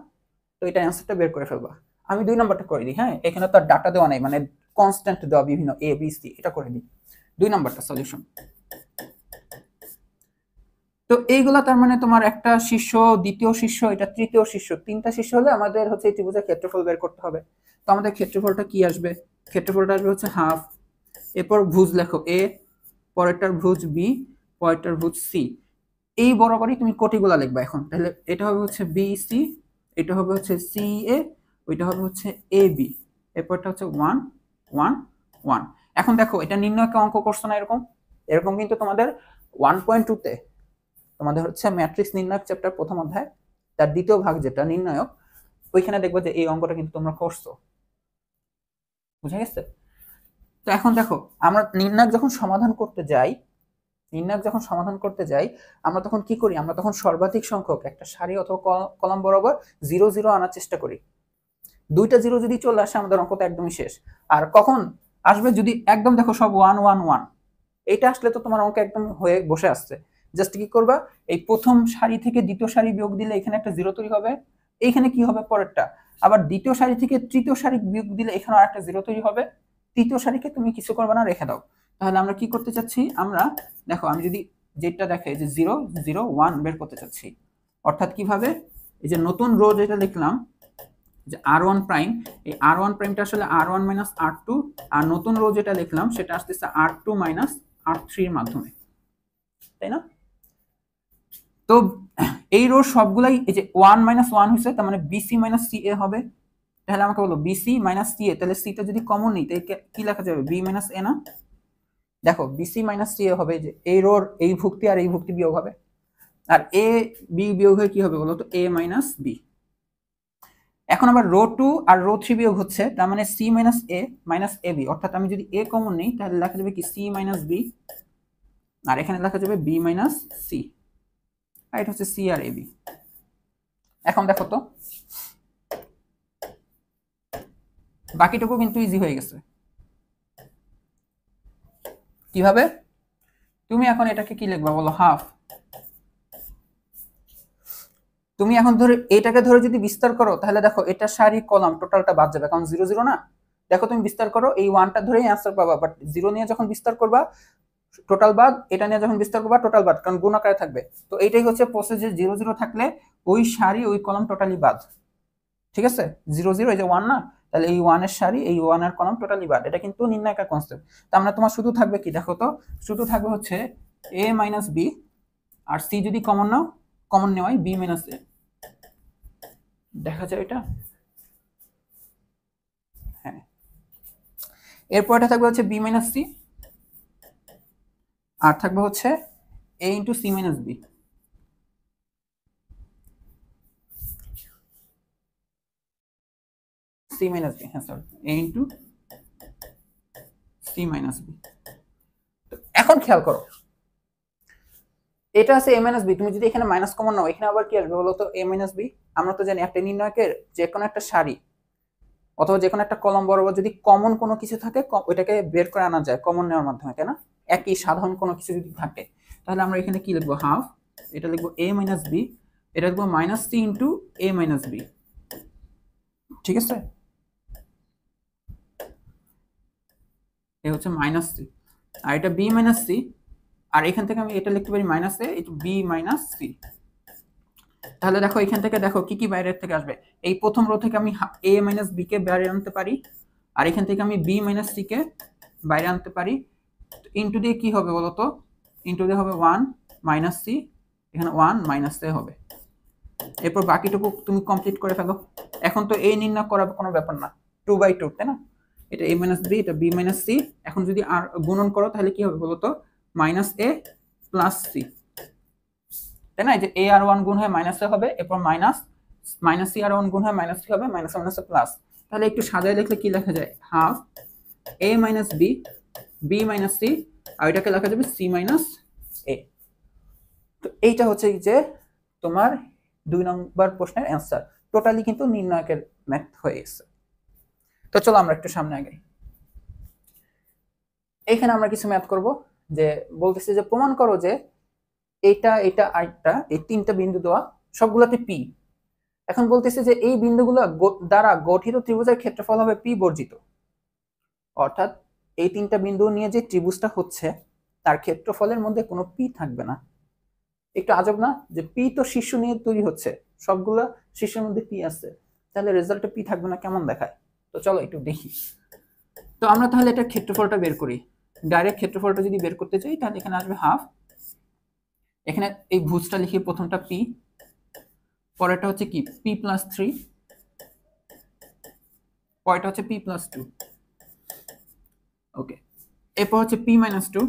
তো এটা অ্যান্সারটা বের করে ফেলবা। আমি 2 নম্বরটা করে দিই, হ্যাঁ, এখানে তো আর ডাটা দেওয়া নাই, মানে কনস্ট্যান্ট দেওয়া বিভিন্ন এ বি সি, এটা করে দিই। 2 নম্বরটা সলিউশন। তো এইগুলা তার মানে তোমার একটা শীর্ষ, দ্বিতীয় শীর্ষ, এটা তৃতীয় শীর্ষ, 3টা শীর্ষ হলে আমাদের হচ্ছে এই ত্রিভুজের ক্ষেত্রফল বের করতে হবে। তো আমাদের ক্ষেত্রফলটা কি আসবে, ক্ষেত্রফলটা আসবে হচ্ছে হাফ। এরপর ভুজ লেখো এ, পরেরটার ভুজ বি, পরেরটার ভুজ সি। এই বরাবরই তুমি কোটিগুলা লিখবা এখন। তাহলে এটা হবে হচ্ছে বি সি, এটা হবে হচ্ছে সি এ, ওইটা হবে হচ্ছে এ বি, এরপরটা হচ্ছে 1 1 1। এখন দেখো এটা নির্ণয়কে অঙ্ক করছো না, এরকম এরকম কিন্তু তোমাদের 1.2 তে তোমাদের হচ্ছে ম্যাট্রিক্স নির্ণায়ক চ্যাপ্টার প্রথম অধ্যায়, তার দ্বিতীয় ভাগ যেটা নির্ণায়ক, ওইখানে দেখবে যে এই অঙ্কটা কিন্তু তোমরা করছো, বুঝা গেছে? তো এখন দেখো আমরা নির্ণায়ক যখন সমাধান করতে যাই, নির্ণায়ক যখন সমাধান করতে যাই, আমরা তখন কি করি, আমরা তখন সর্বাধিক সংখ্যক একটা সারি অথবা কলাম বরাবর 0 0 আনার চেষ্টা করি। 2টা 0 যদি চলে আসে, আমাদের অঙ্ক তো একদমই শেষ। আর কখন আসবে, যদি একদম দেখো সব 1 1 1, এইটা আসলে তো তোমার অঙ্ক একদম হয়ে বসে আসছে। জাস্ট কি করবা, এই প্রথম সারি থেকে দ্বিতীয় সারি বিয়োগ দিলে এখানে একটা 0 তৈরি হবে, এইখানে কি হবে পরেরটা, আবার দ্বিতীয় সারি থেকে তৃতীয় সারি বিয়োগ দিলে এখানে আরেকটা 0 তৈরি হবে। তৃতীয় সারিকে তুমি কিছু করবে না, রেখে দাও। তাহলে আমরা কি করতে চাচ্ছি, আমরা দেখো আমি যদি যেটা দেখে যে 0 0 1 বের করতে চাচ্ছি, অর্থাৎ কিভাবে, এই যে নতুন রো যেটা লিখলাম যে r1 প্রাইম, এই r1 প্রাইমটা আসলে r1 - r2, আর নতুন রো যেটা লিখলাম সেটা আসতেছে r2 - r3 এর মাধ্যমে, তাই না? তো এই রো সবগুলাই এই যে 1 - 1 হইছে, তার মানে bc - ca হবে। তাহলে আমাকে বলো bc - ca, তাহলে c টা যদি কমন নিই তাহলে কি লেখা যাবে, b - a না? দেখো bc - ca হবে, যে এই রোর এই ভুক্তি আর এই ভুক্তি বিয়োগ হবে, আর a b বিয়োগ হয়ে কি হবে বলো তো, a - b। এখন আবার রো 2 আর রো 3 বিয়োগ হচ্ছে, তার মানে c - a - ab, অর্থাৎ আমি যদি a কমন নিই তাহলে লেখা যাবে কি c - b, আর এখানে লেখা যাবে b - c, আর এটা হচ্ছে c আর ab। এখন দেখো তো বাকিটুকু কিন্তু ইজি হয়ে গেছে। কিভাবে, তুমি এখন এটাকে কি লিখবা বলো, হাফ। তুমি এখন ধরে এটাকে ধরে যদি বিস্তার করো, তাহলে দেখো এটা সারি কলাম টোটালটা বাদ যাবে, কারণ 0 0 না, দেখো তুমি বিস্তার করো, এই 1টা ধরেই অ্যান্সার পাবা, বাট 0 নিয়ে যখন বিস্তার করবা টোটাল বাদ, এটা নিয়ে যখন বিস্তার করবা টোটাল বাদ, কারণ গুণ আকারে থাকবে। তো এইটাই হচ্ছে প্রসেস, যে 0 0 থাকলে ওই সারি ওই কলাম টোটালি বাদ। ঠিক আছে, 0 0 এই যে 1 না, তাহলে এই 1 এর সারি এই 1 এর কলাম টোটালি বাদ। এটা কিন্তু নির্ণায়কের কনসেপ্ট। তার মানে তোমার শুধু থাকবে কি, দেখো তো, শুধু থাকবে হচ্ছে a মাইনাস b, আর c যদি কমন নাও, কমন নেওয়াই b মাইনাস a। দেখা যায় এটা? হ্যাঁ। এরপরটা থাকবে হচ্ছে b মাইনাস c, আর থাকবে হচ্ছে a into c minus b। c minus b, হ্যাঁ sorry, a into c minus b। এখন খেয়াল করো, এটা আছে a মাইনাস b, তুমি যদি এখানে মাইনাস কমন নাও, এখানে আবার কি আসবে বলো তো, a মাইনাস b। আমরা তো জানি একটা নির্ণায়কের যে কোনো একটা সারি অথবা যে কোনো একটা কলম বরাবর যদি কমন কোনো কিছু থাকে, ওইটাকে বের করে আনা যায় কমন নেওয়ার মাধ্যমে, তাই না? একই সাধারণ কোনো কিছু যদি থাকে, তাহলে আমরা এখানে কি লিখবো, হাফ, এটা লিখবো a মাইনাস b, এটা লিখবো minus c into a minus b। ঠিক আছে, এ হচ্ছে মাইনাস c, আর এটা b মাইনাস c, আর এখান থেকে আমি এটা লিখতে পারি মাইনাস a, এটা b মাইনাস c। তাহলে দেখো এখান থেকে দেখো কি কি বাইরের থেকে আসবে। এই প্রথম রো থেকে আমি a মাইনাস b কে বাইরে আনতে পারি, আর এখান থেকে আমি b মাইনাস c কে বাইরে আনতে পারি। ইনটু দিয়ে কি হবে বলো তো, ইনটু দিয়ে হবে 1 মাইনাস c, এখানে 1 মাইনাস a হবে। এরপর বাকিটুকু তুমি কমপ্লিট করে ফেলো। এখন তো a নির্ণয় করা কোনো ব্যাপার না, 2/2, তাই না? এটা a মাইনাস b, এটা b মাইনাস c। এখন যদি আর গুণন করো তাহলে কি হবে বলো তো, মাইনাস a প্লাস c, তাই না? এই যে a আর 1 গুণ হয়ে মাইনাস এ হবে, এরপর মাইনাস মাইনাস c আর 1 গুণ হয়ে মাইনাস c হবে, মাইনাস মাইনাস প্লাস। তাহলে একটু সাজায় লিখলে কি লেখা যায়, half a minus b, b minus c, আর এটাকে লেখা যাবে c মাইনাস a। তো এইটা হচ্ছে যে তোমার 2 নম্বর প্রশ্নের অ্যান্সার। টোটালি কিন্তু নির্ণায়কের ম্যাথ হয়ে গেছে। তো চলো আমরা একটু সামনে আগাই। এইখানে আমরা কিছু ম্যাথ করব, যে বলতেছে যে প্রমাণ করো যে এটা এটা আরেকটা, এই 3টা বিন্দু দেওয়া সবগুলোতে পি। এখন বলতেছে যে এই বিন্দুগুলো দ্বারা গঠিত ত্রিভুজের ক্ষেত্রফল হবে পি বর্জিত, অর্থাৎ এই 3টা বিন্দু নিয়ে যে ত্রিভুজটা হচ্ছে তার ক্ষেত্রফলের মধ্যে কোনো পি থাকবে না। একটু আজব না, যে পি তো শীর্ষ নিয়ে তৈরি হচ্ছে, সবগুলা শীর্ষের মধ্যে পি আছে, তাহলে রেজাল্টে পি থাকবে না, কেমন দেখায়? তো চলো একটু দেখি। তো আমরা তাহলে এটা ক্ষেত্রফলটা বের করি। ডাইরেক্ট ক্ষেত্রফলটা যদি বের করতে চাই তাহলে এখানে আসবে হাফ, এখানে এই ভুজটা লিখি, প্রথমটা পি, পরেরটা হচ্ছে কি পি প্লাস 3, পরেরটা হচ্ছে পি প্লাস 2। ওকে, এরপর হচ্ছে পি মাইনাস 2,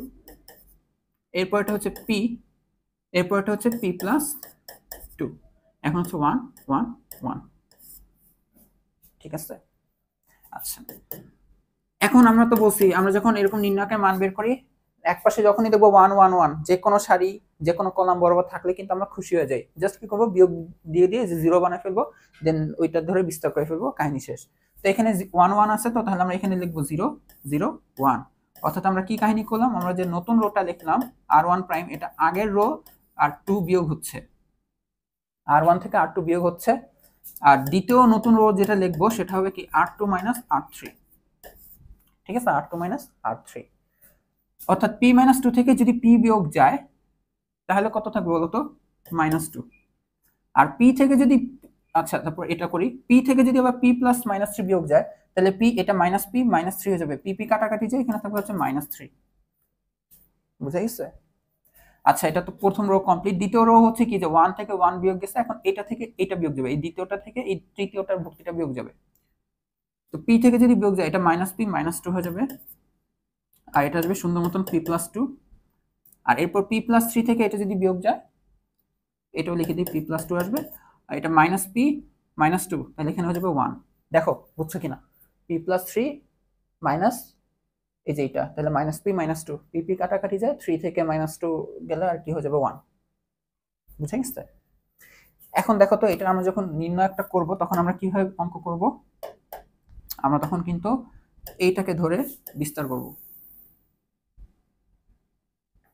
এরপরটা হচ্ছে পি, এরপরটা হচ্ছে পি প্লাস 2। এখন হচ্ছে 1 1 1। ঠিক আছে, আচ্ছা এখন আমরা তো বলছি আমরা যখন এরকম নির্ণায়কের মান বের করি, এক পাশে যখনই দেখবো 1 1 1, যে কোনো সারি যে কোনো কলাম বরাবর থাকলে কিন্তু আমরা খুশি হয়ে যাই। জাস্ট কি করবো, বিয়োগ দিয়ে দিয়ে যে 0 বানায় ফেলবো, দেন ওইটা ধরে বিস্তার করে ফেলবো, কাহিনী শেষ। তো এখানে 1 1 আছে, তো তাহলে আমরা এখানে লিখবো 0 0 1। অর্থাৎ আমরা কি কাহিনী করলাম, আমরা যে নতুন রোটা লিখলাম r1 প্রাইম, এটা আগের রো আর 2 বিয়োগ হচ্ছে, r1 থেকে r2 বিয়োগ হচ্ছে। আর দ্বিতীয় নতুন রো যেটা লিখবো সেটা হবে কি r2 মাইনাস r3। ঠিক আছে, r2 মাইনাস r3, অর্থাৎ p মাইনাস 2 থেকে যদি p বিয়োগ যায় তাহলে কত থাকবে বলতো, মাইনাস 2। আর p থেকে যদি, আচ্ছা তারপর এটা করি, p থেকে যদি আবার p প্লাস মাইনাস 3 বিয়োগ যায় তাহলে p, এটা মাইনাস p মাইনাস 3 হয়ে যাবে, p p কাটাকাটি যায়, এখানে থাকবে হচ্ছে মাইনাস 3। বুঝা গেছে? আচ্ছা এটা তো প্রথম রো কমপ্লিট। দ্বিতীয় রো হচ্ছে কি, যে 1 থেকে 1 বিয়োগ গেছে, এখন এটা থেকে এটা বিয়োগ যাবে, এই দ্বিতীয়টা থেকে এই তৃতীয়টার ভর্তিটা বিয়োগ যাবে। তো p থেকে যদি বিয়োগ যায় এটা মাইনাস p মাইনাস 2 হয়ে যাবে, আর এটা আসবে সুন্দর মতন p প্লাস 2। আর এরপর p প্লাস 3 থেকে এটা যদি বিয়োগ যায়, এটাও লিখে দিই, p প্লাস 2 আসবে, আর এটা মাইনাস p মাইনাস 2, তাহলে এখানে হয়ে যাবে 1। দেখো বুঝছো কিনা, p প্লাস 3 মাইনাস এই যে এটা, তাহলে minus p minus 2, p p কাটাকাটি যায়, 3 থেকে মাইনাস 2 গেলে আর কি হয়ে যাবে 1। বুঝে গেছে? এখন দেখো তো, এটা আমরা যখন নির্ণয়টা করব তখন আমরা কিভাবে অঙ্ক করব, আমরা তখন কিন্তু এইটাকে ধরে বিস্তার করব,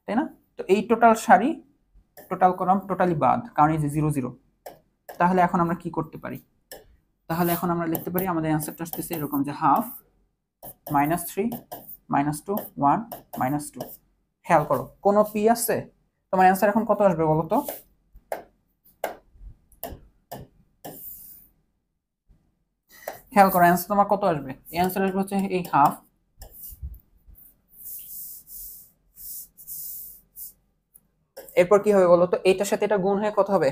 তাই না? তো এই টোটাল সারি টোটাল কলাম টোটালি বাদ, কারণ এই যে 0 0। তাহলে এখন আমরা কি করতে পারি, তাহলে এখন আমরা লিখতে পারি, আমাদের অ্যান্সারটা আসতেছে এরকম, যে হাফ -3 -2 1 -2। খেয়াল করো কোন পি আছে, তোমার অ্যান্সার এখন কত আসবে বলো তো? খেয়াল করো অ্যান্সার তোমার কত আসবে? অ্যান্সার আসবে হচ্ছে এই হাফ। এরপর কি হবে বলো তো? এইটার সাথে এটা গুণ হয়ে কত হবে?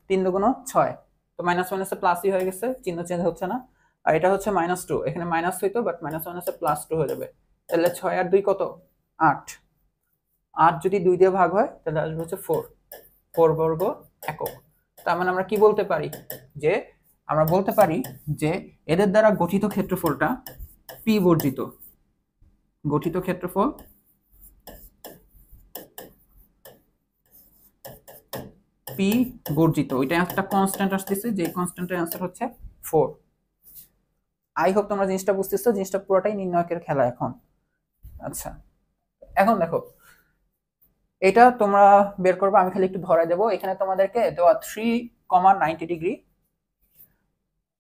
3 দুগুণ 6, তো মাইনাস মাইনাসে প্লাসই হয়ে গেছে, চিহ্ন চেঞ্জ হচ্ছে না। আর এটা হচ্ছে -2, এখানে মাইনাস হইতো বাট মাইনাস মাইনাসে +2 হয়ে যাবে। তাহলে 6 আর 2 কত? 8। 8 যদি 2 দিয়ে ভাগ হয় তাহলে আসবে হচ্ছে 4, 4 বর্গ একক। তার মানে আমরা কি বলতে পারি? যে আমরা বলতে পারি যে এদের দ্বারা গঠিত ক্ষেত্রফলটা পি বর্জিত। গঠিত ক্ষেত্রফল পি বর্জিত, ওইটা একটা কনস্ট্যান্ট আসতেছে, যে কনস্ট্যান্টের অ্যান্সার হচ্ছে 4। আই হোপ তোমরা জিনিসটা বুঝতেছো, জিনিসটা পুরোটাই নির্ণায়কের খেলা এখন। আচ্ছা, এখন দেখো এটা তোমরা বের করবে, আমি খালি একটু ধরাই দেবো। এখানে তোমাদেরকে দেওয়া 3,90 ডিগ্রি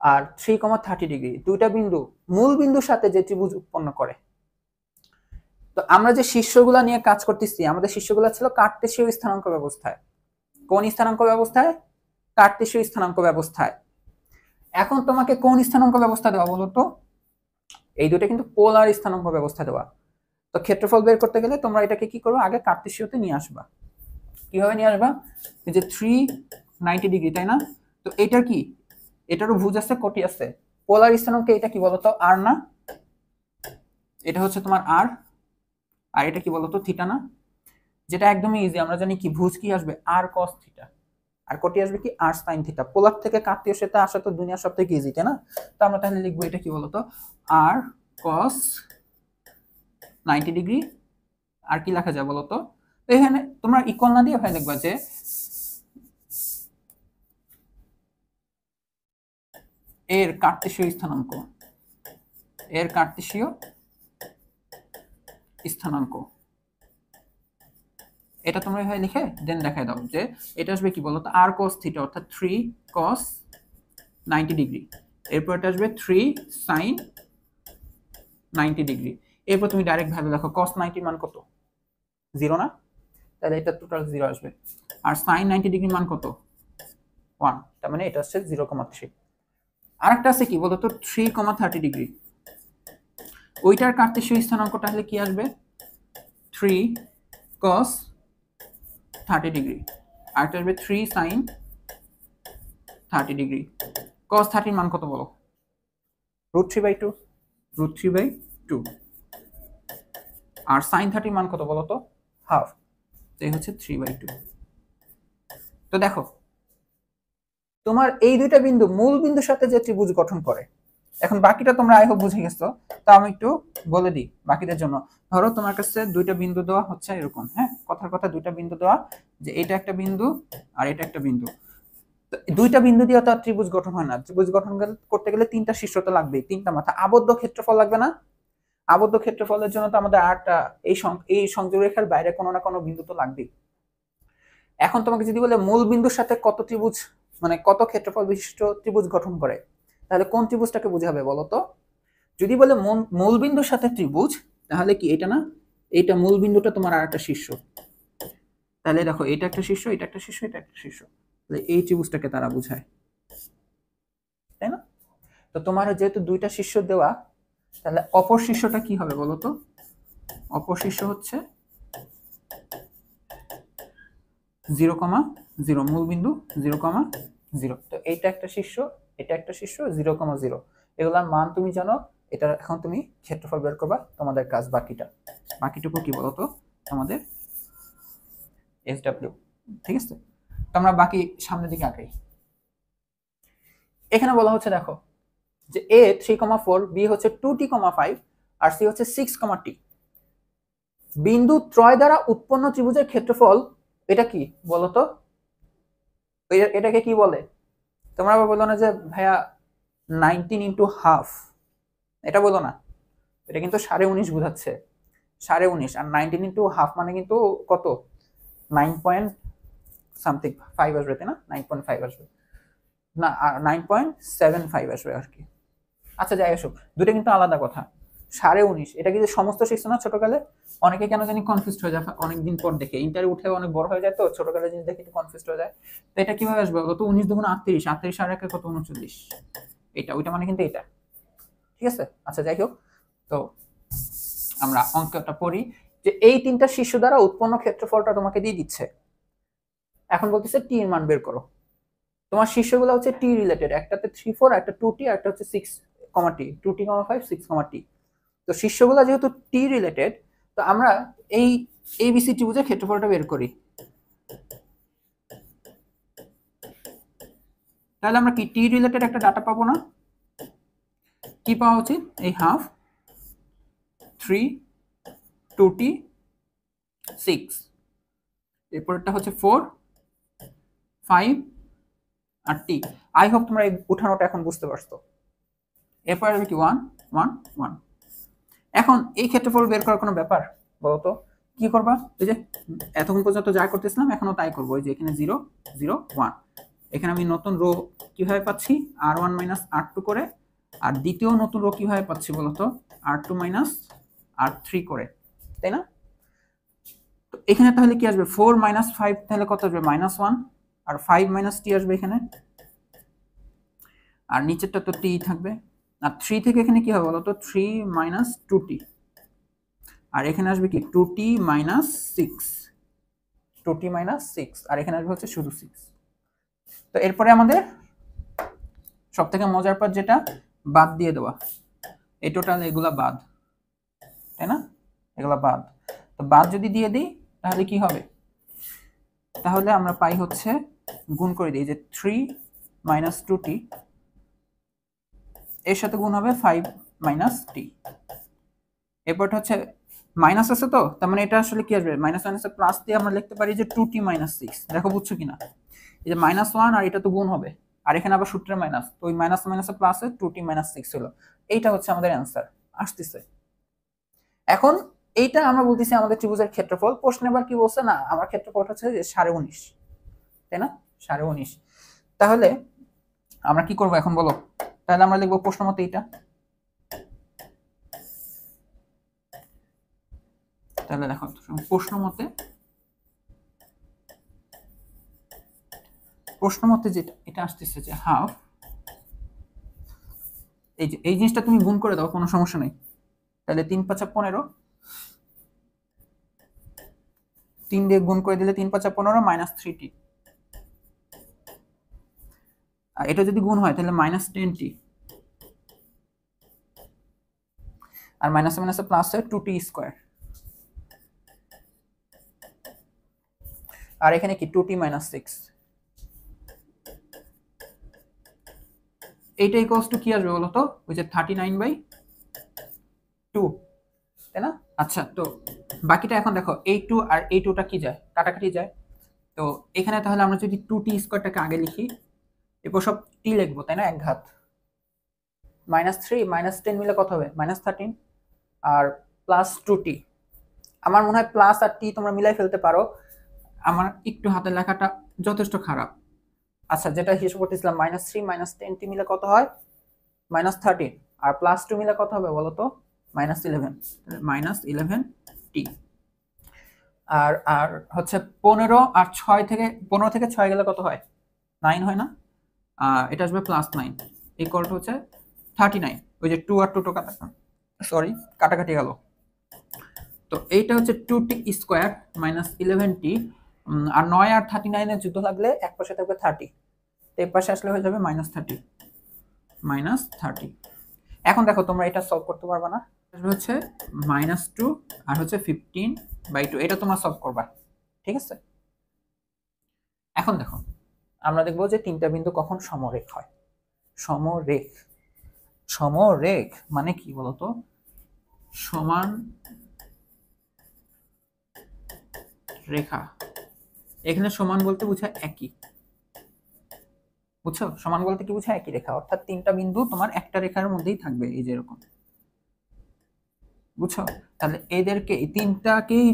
আর 3,30 ডিগ্রি, দুইটা বিন্দু মূল বিন্দুর সাথে যে ত্রিভুজ উৎপন্ন করে। তো আমরা যে শীর্ষগুলা নিয়ে কাজ করতেছি, আমাদের শীর্ষগুলা ছিল কার্টেসীয় স্থানাঙ্ক ব্যবস্থায়। কোন স্থানাঙ্ক ব্যবস্থায়? কার্টেসীয় স্থানাঙ্ক ব্যবস্থায়। এখন তোমাকে কোন স্থানাঙ্ক ব্যবস্থা দেওয়া বলো তো? এই দুটো কিন্তু পোলার স্থানাঙ্ক ব্যবস্থা দেওয়া। তো ক্ষেত্রফল বের করতে গেলে তোমরা এটাকে কি করো? আগে কার্টেসীয়তে নিয়ে আসবা। কিভাবে নিয়ে আসবা? এই যে 390 ডিগ্রি, তাই না? তো এটার কি, এটারও ভুজ আছে, কোটি আছে। পোলার স্থানাঙ্কে এটা কি বলতো? আর না? এটা হচ্ছে তোমার আর, আর এটা কি বলতো? থিটা না? যেটা একদমই ইজি, আমরা জানি কি ভুজ কি আসবে? আর কস থিটা, আর কোটি আসবে কি? আর সাইন থিটা। পোলার থেকে কার্টেসীয় সেটা আসা তো দুনিয়ার সবথেকে ইজি, তাই না? তো আমরা তাহলে লিখবো এটা কি বলতো? আর কস 90 ডিগ্রি। আর কি লেখা যায় বলতো? এখানে তোমরা ইকুয়াল না দিয়ে ভাই লিখবা যে এর কার্টেসীয় স্থানাঙ্ক, এর কার্টেসীয় স্থানাঙ্ক। এটা তোমরা এভাবে লিখে দেন দেখায় দাও যে এটা আসবে কি বলতো? আর cos থিটা, অর্থাৎ 3 cos 90 ডিগ্রি। এরপর এটা আসবে 3 sin 90 ডিগ্রি। এরপর তুমি ডাইরেক্ট ভ্যালু দেখো, cos 90 মান কত? 0 না? তাহলে এটা টোটাল 0 আসবে। আর sin 90 ডিগ্রি মান কত? 1, তার মানে এটা হচ্ছে 0,3। আরেকটা আছে কি বলতো? 3,30 ডিগ্রি। ওইটার কার্টেসীয় স্থানাঙ্ক তাহলে কি আসবে? 3 cos 30 ডিগ্রি। আরেকটা আসবে 3 sin 30 ডিগ্রি। cos 30 মান কত বলো? √3/2, √3/2। আর sin 30 মান কত বলো তো? হাফ, তাই হচ্ছে 3/2। তো দেখো তোমার এই দুইটা বিন্দু মূল বিন্দুর সাথে যে ত্রিভুজ গঠন করে। এখন বাকিটা তোমরা আই হোপ বুঝে গেছো, তা আমি একটু বলে দিই বাকিদের জন্য। ধরো তোমার কাছে দুইটা বিন্দু দেওয়া হচ্ছে এরকম, হ্যাঁ, কথার কথা দুইটা বিন্দু দেওয়া, যে এটা একটা বিন্দু আর এটা একটা বিন্দু। দুইটা বিন্দু দিয়ে তো আর ত্রিভুজ গঠন হয় না। ত্রিভুজ গঠন করতে গেলে তিনটা শীর্ষ তো লাগবেই, তিনটা মাথা। আবদ্ধ ক্ষেত্রফল লাগবে না? আবদ্ধ ক্ষেত্রফলের জন্য তো আমাদের আরটা এই সংযোগ রেখার বাইরে কোনো না কোনো বিন্দু তো লাগবেই। এখন তোমাকে যদি বলে মূল বিন্দুর সাথে কত ত্রিভুজ, মানে কত ক্ষেত্রফল বিশিষ্ট ত্রিভুজ গঠন করে, তাহলে কোন ত্রিভুজটাকে বুঝাবে বলো তো? যদি বলে মূল বিন্দুর সাথে ত্রিভুজ, তাহলে কি এটা না? এইটা মূল বিন্দুটা তোমার আর একটা শীর্ষ। তাহলে দেখো এটা একটা শীর্ষ, এটা একটা শীর্ষ, এটা একটা শীর্ষ, তাহলে এই ত্রিভুজটাকে তারা বুঝায়, তাই না? তো তোমার যেহেতু দুইটা শীর্ষ দেওয়া, তাহলে অপর শীর্ষটা কি হবে বলো তো? অপর শীর্ষ হচ্ছে 0,0, মূল বিন্দু 0,0। তো এইটা একটা শীর্ষ, এটা একটা শীর্ষ, 0,0। এগুলার মান তুমি জানো, এটা এখন তুমি ক্ষেত্রফল বের করবা, তোমাদের কাজ বাকিটুকু কি বলতো? আমাদের SW, ঠিক আছে? তো আমরা বাকি সামনের দিকে আগাই। এখানে বলা হচ্ছে দেখো যে A 3,4, B হচ্ছে 2t,5 আর C হচ্ছে 6,t। বিন্দু ত্রয় দ্বারা উৎপন্ন ত্রিভুজের ক্ষেত্রফল এটা কি বলতো? এটাকে কি বলে? তোমরা আবার বলো না যে ভাইয়া 19 ইন্টু হাফ, এটা বলো না, এটা কিন্তু 19.5 বোঝাচ্ছে। 19.5 আর 19 ইন্টু হাফ মানে কিন্তু কত? 9.5 আসবে, তাই না? 9.5 আসবে না, 9.75 আসবে আর কি। আচ্ছা যাই আসুক, দুটো কিন্তু আলাদা কথা। 19.5 এটা কি যে সমস্ত শিখছো না ছোটকালে? অনেকে কেন জানি কনফিউজড হয়ে যায় অনেকদিন পর দেখে, ইন্টারে উঠে অনেক বড় হয়ে যায় তো ছোটকালে জিনিস দেখে একটু কনফিউজড হয়ে যায়। তো এটা কিভাবে আসবে বলতো? 19 দুগুণ 38, 38 আর একে কত? 39। এটা ওইটা মানে কিন্তু এটা, ঠিক আছে? আচ্ছা যাই হোক, তো আমরা অঙ্কটা পড়ি যে এই তিনটা শীর্ষ দ্বারা উৎপন্ন ক্ষেত্রফলটা তোমাকে দিয়ে দিচ্ছে। এখন বলতেছে টি এর মান বের করো। তোমার শীর্ষগুলো হচ্ছে টি রিলেটেড, একটাতে 3 4, একটা 2t, আর একটা হচ্ছে 6, t 2t, 5, 6, t। তো শীর্ষগুলো যেহেতু টি রিলেটেড, তো আমরা এই এবিসি ত্রিভুজের ক্ষেত্রফলটা বের করি। তাহলে আমরা কি টি রিলেটেড একটা ডাটা পাবো না? কি পাওয়া উচিত? এই হাফ, 3, 2t, 6, এরপরটা হচ্ছে 4, 5 আর টি। আই হোপ তোমরা এই উঠানোটা এখন বুঝতে পারছো। এরপর আসবে কি 1, 1, 1। এখন এই ক্ষেত্রফল বের করার কোনো ব্যাপার বলতো? কি করবা? এই যে এতক্ষণ পর্যন্ত যা করতেছিলাম এখনো তাই করবো। এই যে এখানে 0, 0, 1, এখানে আমি নতুন রো কিভাবে পাচ্ছি? r1 - r2 করে। আর দ্বিতীয় নতুন রো কিভাবে পাচ্ছি বলতো? r2 - r3 করে, তাই না? তো এখানে তাহলে কি আসবে? 4 - 5 তাহলে কত আসবে? -1, আর 5 - t আসবে এখানে, আর নিচেরটা তো t থাকবে। আর 3 থেকে এখানে কি হবে বলতো? 3 - 2t, আর এখানে আসবে কি 2t - 6, 2t - 6, আর এখানে আসবে হচ্ছে শুধু 6। তো এরপরে আমাদের সব থেকে মজার পার্ট যেটা, বাদ দিয়ে দেওয়া। এই টোটাল এগুলা বাদ, তাই না? এগুলা বাদ। তো বাদ যদি দিয়ে দিই তাহলে কি হবে? তাহলে আমরা পাই হচ্ছে, গুণ করে দিই যে 3 - 2t এর সাথে গুণ হবে 5 - t। এরপর হচ্ছে মাইনাস আছে, তো তার মানে এটা আসলে কি আসবে? মাইনাস মাইনাসে প্লাস দিয়ে আমরা লিখতে পারি যে 2t - 6। দেখো বুঝছো কিনা? এই যে -1 আর এটা তো গুণ হবে, আর এখানে আবার সূত্রের মাইনাস, তো ওই মাইনাস মাইনাসে প্লাসে 2t - 6 হলো। এইটা হচ্ছে আমাদের অ্যান্সার আসতেছে। এখন এইটা আমরা বলতেছি আমাদের ত্রিভুজের ক্ষেত্রফল। প্রশ্ন এবার কি বলছে? না, আমার ক্ষেত্রফল হচ্ছে যে 19.5, তাই না? 19.5। তাহলে আমরা কি করব এখন বলো? তাহলে আমরা লিখবো প্রশ্ন মতে এইটা। তাহলে দেখো প্রশ্ন মতে যেটা এটা আসতেছে যে হাফ, এই যে এই জিনিসটা তুমি গুণ করে দাও, কোনো সমস্যা নেই। তাহলে 3 × 5 = 15, 3 দিয়ে গুণ করে দিলে 3 × 5 = 15 -3t, আর এটা যদি গুণ হয় তাহলে -10t, আর মাইনাস মাইনাসে প্লাস হয় 2t স্কয়ার, আর এখানে কি 2t - 6। এইটা ইকুয়ালস টু কি আসবে বলো তো? ওই যে 39/2, তাই না? আচ্ছা, তো বাকিটা এখন দেখো, এই 2 আর এই 2টা কি যায়? কাটাকাটি যায়। তো এখানে তাহলে আমরা যদি 2t স্কয়ারটাকে আগে লিখি, এরপর সব t লিখবো, তাই না? এক ঘাত, -3 - 10 মিলে কত হবে? -13, আর প্লাস 2t। আমার মনে হয় প্লাস আর টি তোমরা মিলাই ফেলতে পারো, আমার একটু হাতের লেখাটা যথেষ্ট খারাপ। আচ্ছা, যেটা হিসাব করতেছিলাম, -3 - 10t মিলে কত হয়? -13, আর +2 মিলে কত হবে বলো তো? -11, -11t। আর আর হচ্ছে 15 আর 6 থেকে 15 থেকে 6 গেলে কত হয়? 9 হয় না? এটা আসবে +9, ইকুয়াল টু হচ্ছে 39। ওই যে 2 আর 2 সরি কাটাকাটি গেল। তো এইটা হচ্ছে 2t স্কয়ার -11t, আর 9 আর 39 এর যুদ্ধ লাগলে এক পাশে থাকবে 30, তো এই পাশে আসলে হয়ে যাবে -30। এখন দেখো তোমরা এটা সলভ করতে পারবা না? হচ্ছে -2 আর হচ্ছে 15/2, এটা তোমরা সলভ করবা, ঠিক আছে? এখন দেখো আমরা দেখবো যে তিনটা বিন্দু কখন সমরেখ হয়। সমরেখ মানে কি বলতো? সমান রেখা। এখানে সমান বলতে বোঝায় একই, বুঝছো? সমান বলতে কি বোঝায়? একই রেখা, অর্থাৎ তিনটা বিন্দু তোমার একটা রেখার মধ্যেই থাকবে, এই যে এরকম, বুঝছো? তাহলে এদেরকে এই তিনটাকেই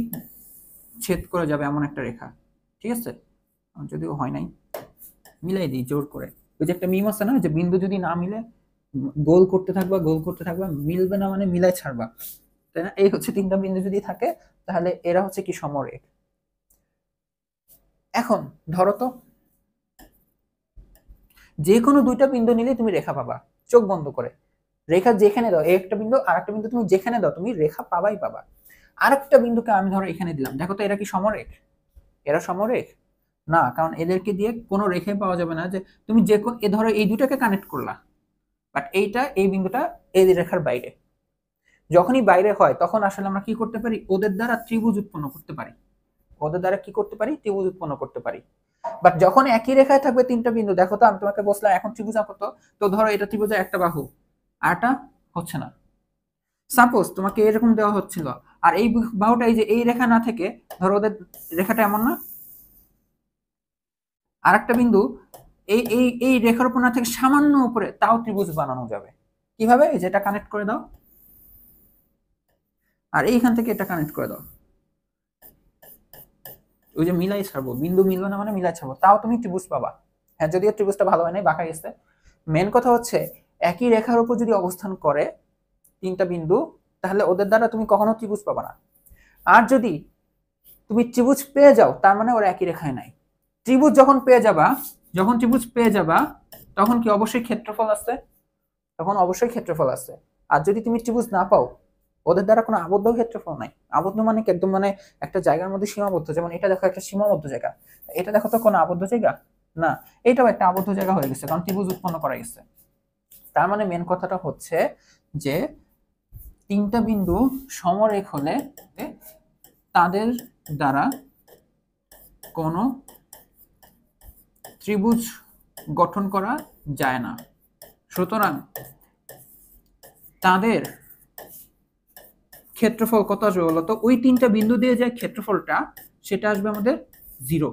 ছেদ করে যাবে এমন একটা রেখা, ঠিক আছে? যদিও হয় নাই, মিলাই দিই জোর করে। ওই যে একটা মিম আছে না, যে বিন্দু যদি না মিলে গোল করতে থাকবা, গোল করতে থাকবা, মিলবে না মানে মিলাই ছাড়বা, তাই না? এই হচ্ছে তিনটা বিন্দু যদি থাকে তাহলে এরা হচ্ছে কি সমরেখ। এখন ধরো তো যে কোনো দুইটা বিন্দু নিলে তুমি রেখা পাবা, চোখ বন্ধ করে। রেখা যেখানে দাও, একটা বিন্দু আর একটা বিন্দু তুমি যেখানে দাও তুমি রেখা পাবাই পাবা। আরেকটা বিন্দুকে আমি ধরো এখানে দিলাম, দেখো তো এরা কি সমরেখ? এরা সমরেখ না, কারণ এদেরকে দিয়ে কোনো রেখাই পাওয়া যাবে না। যে তুমি যে এ ধরো এই দুটাকে কানেক্ট করলা, বাট এইটা এই বিন্দুটা এই রেখার বাইরে। যখনই বাইরে হয় তখন আসলে আমরা কি করতে পারি, ওদের দ্বারা ত্রিভুজ উৎপন্ন করতে পারি। ওদের দ্বারা কি করতে পারি, ত্রিভুজ উৎপন্ন করতে পারি। বাট যখন একই রেখায় থাকবে তিনটা বিন্দু, দেখো তো আমি তোমাকে বললাম এখন ত্রিভুজ আঁকো। তো ধরো এটা ত্রিভুজের একটা বাহু, আরটা হচ্ছে না। সাপোজ তোমাকে এরকম দেওয়া হচ্ছিল, আর এই বাহুটা এই যে এই রেখা না থেকে ধরো ওদের রেখাটা এমন না, আর একটা বিন্দু এই এই এই রেখার উপর না থেকে সামান্য উপরে, তাও ত্রিভুজ বানানো যাবে। কিভাবে? যেটা কানেক্ট করে দাও, আর এইখান থেকে এটা কানেক্ট করে দাও। ওই যে মিলাই ছাড়বো, বিন্দু মিলবে না মানে মিলাই ছাড়বো, তাও তুমি ত্রিভুজ পাবা। হ্যাঁ, যদিও ত্রিভুজটা ভালো হয় নাই, বাঁকা গেছে। মেন কথা হচ্ছে একই রেখার উপর যদি অবস্থান করে তিনটা বিন্দু, তাহলে ওদের দ্বারা তুমি কখনো ত্রিভুজ পাবা না। আর যদি তুমি ত্রিভুজ পেয়ে যাও, তার মানে ওরা একই রেখায় নাই। ত্রিভুজ যখন পেয়ে যাবা, যখন ত্রিভুজ পেয়ে যাবা তখন কি অবশ্যই ক্ষেত্রফল আছে, তখন অবশ্যই ক্ষেত্রফল আছে। আর যদি তুমি ত্রিভুজ না পাও, ওদের দ্বারা কোনো আবদ্ধ ক্ষেত্রফল নাই। আবদ্ধ মানে কি, একদম মানে একটা জায়গার মধ্যে সীমাবদ্ধ। যেমন এটা দেখো একটা সীমাবদ্ধ জায়গা, এটা দেখো তো কোনো আবদ্ধ জায়গা না, এটাও একটা আবদ্ধ জায়গা হয়ে গেছে, কারণ ত্রিভুজ উৎপন্ন করা গেছে। তার মানে মেন কথাটা হচ্ছে যে তিনটা বিন্দু সমরেখ হলে তাদের দ্বারা কোনো ত্রিভুজ গঠন করা যায় না। সুতরাং তাদের ক্ষেত্রফল কত আসবে বলতো? ওই তিনটা বিন্দু দিয়ে যে ক্ষেত্রফলটা, সেটা আসবে আমাদের 0।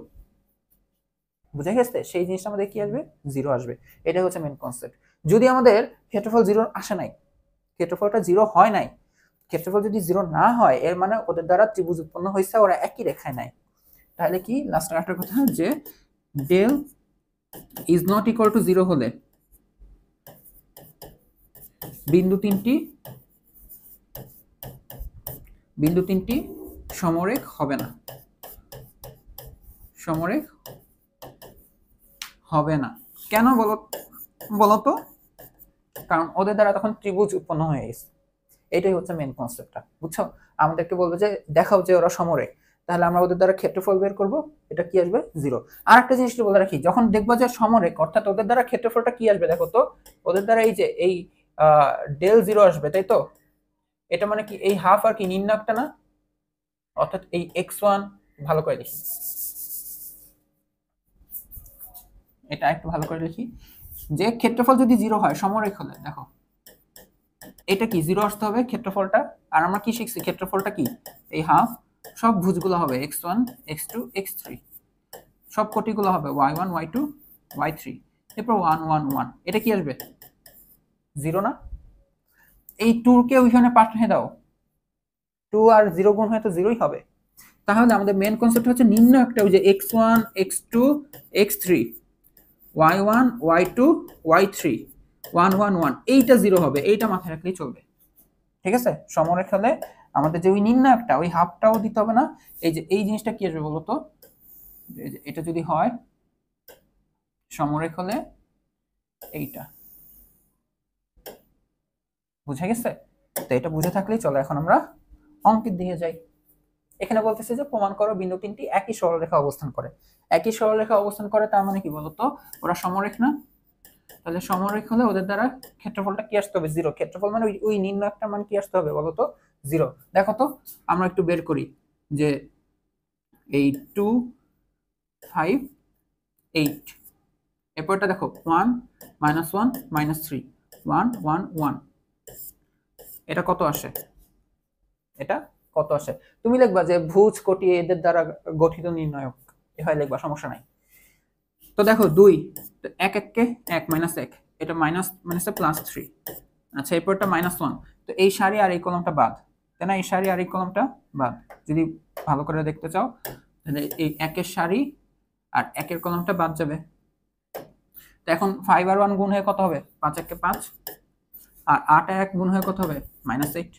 বুঝা গেছে? সেই জিনিসটা আমাদের কি আসবে? 0 আসবে। এটা হচ্ছে মেন কনসেপ্ট। যদি আমাদের ক্ষেত্রফল 0 আসে নাই, ক্ষেত্রফলটা 0 হয় নাই, ক্ষেত্রফল যদি 0 না হয়, এর মানে ওদের দ্বারা ত্রিভুজ উৎপন্ন হয়েছে, ওরা একই রেখায় নাই। তাহলে কি লাস্ট একটা কথা, যে del is not equal to 0 হলে বিন্দু তিনটি সমরেখ হবে না, সমরেখ হবে না। কেন বলতো? কারণ ওদের দ্বারা তখন ত্রিভুজ উৎপন্ন হয়ে গেছে। এটাই হচ্ছে মেন কনসেপ্টটা, বুঝছো? আমাদেরকে বলবে যে দেখাও যে ওরা সমরেখ, তাহলে আমরা ওদের দ্বারা ক্ষেত্রফল বের করব, এটা কি আসবে? 0। আর একটা জিনিস বলে রাখি, যখন দেখবো যে সমরেখ, অর্থাৎ ওদের দ্বারা ক্ষেত্রফলটা কি আসবে, দেখো তো ওদের দ্বারা এই যে এই ডেল 0 আসবে, তাই তো? এটা মানে কি, এই হাফ আর কি নিম্নাকটা না, অর্থাৎ এই x1, ভালো করে লিখি, এটা একটু ভালো করে লিখি, যে ক্ষেত্রফল যদি 0 হয় সমরেখ হলে, দেখো এটা কি 0 আসতে হবে ক্ষেত্রফলটা। আর আমরা কি শিখছি, ক্ষেত্রফলটা কি, এই হাফ, সব ভুজগুলো হবে x1 x2 x3, সব কোটিগুলো হবে y1 y2 y3, এরপর 1 1 1, এটা কি আসবে? 0 না? এই 2 কে ওইখানে পাঠিয়ে দাও, 2 আর 0 গুণ হয়ে তো 0ই হবে। তাহলে আমাদের মেন কনসেপ্ট হচ্ছে নিম্ন একটা, ওই যে x1 x2 x3 y1 y2 y3 1 1 1, এইটা 0 হবে, এইটা মাথায় রাখলেই চলবে। ঠিক আছে? সমরেখ হলে আমাদের যে ওই নিম্ন একটা, ওই হাফটাও দিতে হবে না। এই যে এই জিনিসটা কি আসবে বলতো? এটা যদি হয় সমরেখ হলে এইটা, বুঝা গেছে? তো এটা বুঝে থাকলেই চলো, এখন আমরা অঙ্কের দিকে যাই। এখানে বলতেছে যে প্রমাণ করো বিন্দু তিনটি একই সরলরেখা অবস্থান করে। একই সরলরেখা অবস্থান করে তার মানে কি বলতো? ওরা সমরেখ না? তাহলে সমরেখ হলে ওদের দ্বারা ক্ষেত্রফলটা কি আসতে হবে? 0। ক্ষেত্রফল মানে ওই নিম্ন একটা মান কি আসতে হবে বলতো? 0। দেখো তো আমরা একটু বের করি, যে এই 2 5 8, এরপরটা দেখো 1 -1 -3 1 1 1, এটা কত আসে? এটা কত আসে? তুমি লিখবা যে ভুজ কোটি এদের দ্বারা গঠিত নির্ণায়ক, এভাবে লিখবা, সমস্যা নাই। তো দেখো 2, তো 1 1 কে 1 -1, এটা মাইনাস মাইনাসে +3। আচ্ছা, এরপরটা -1, তো এই সারি আর এই কলমটা বাদ, তাই না? এই সারি আর এই কলমটা বাদ, যদি ভালো করে দেখতে চাও তাহলে এই 1 এর সারি আর 1 এর কলমটা বাদ যাবে। তো এখন 5 আর 1 গুণ হয়ে কত হবে? 5 1 কে 5, আর 8 আর 1 গুণ হয়ে কত হবে -8।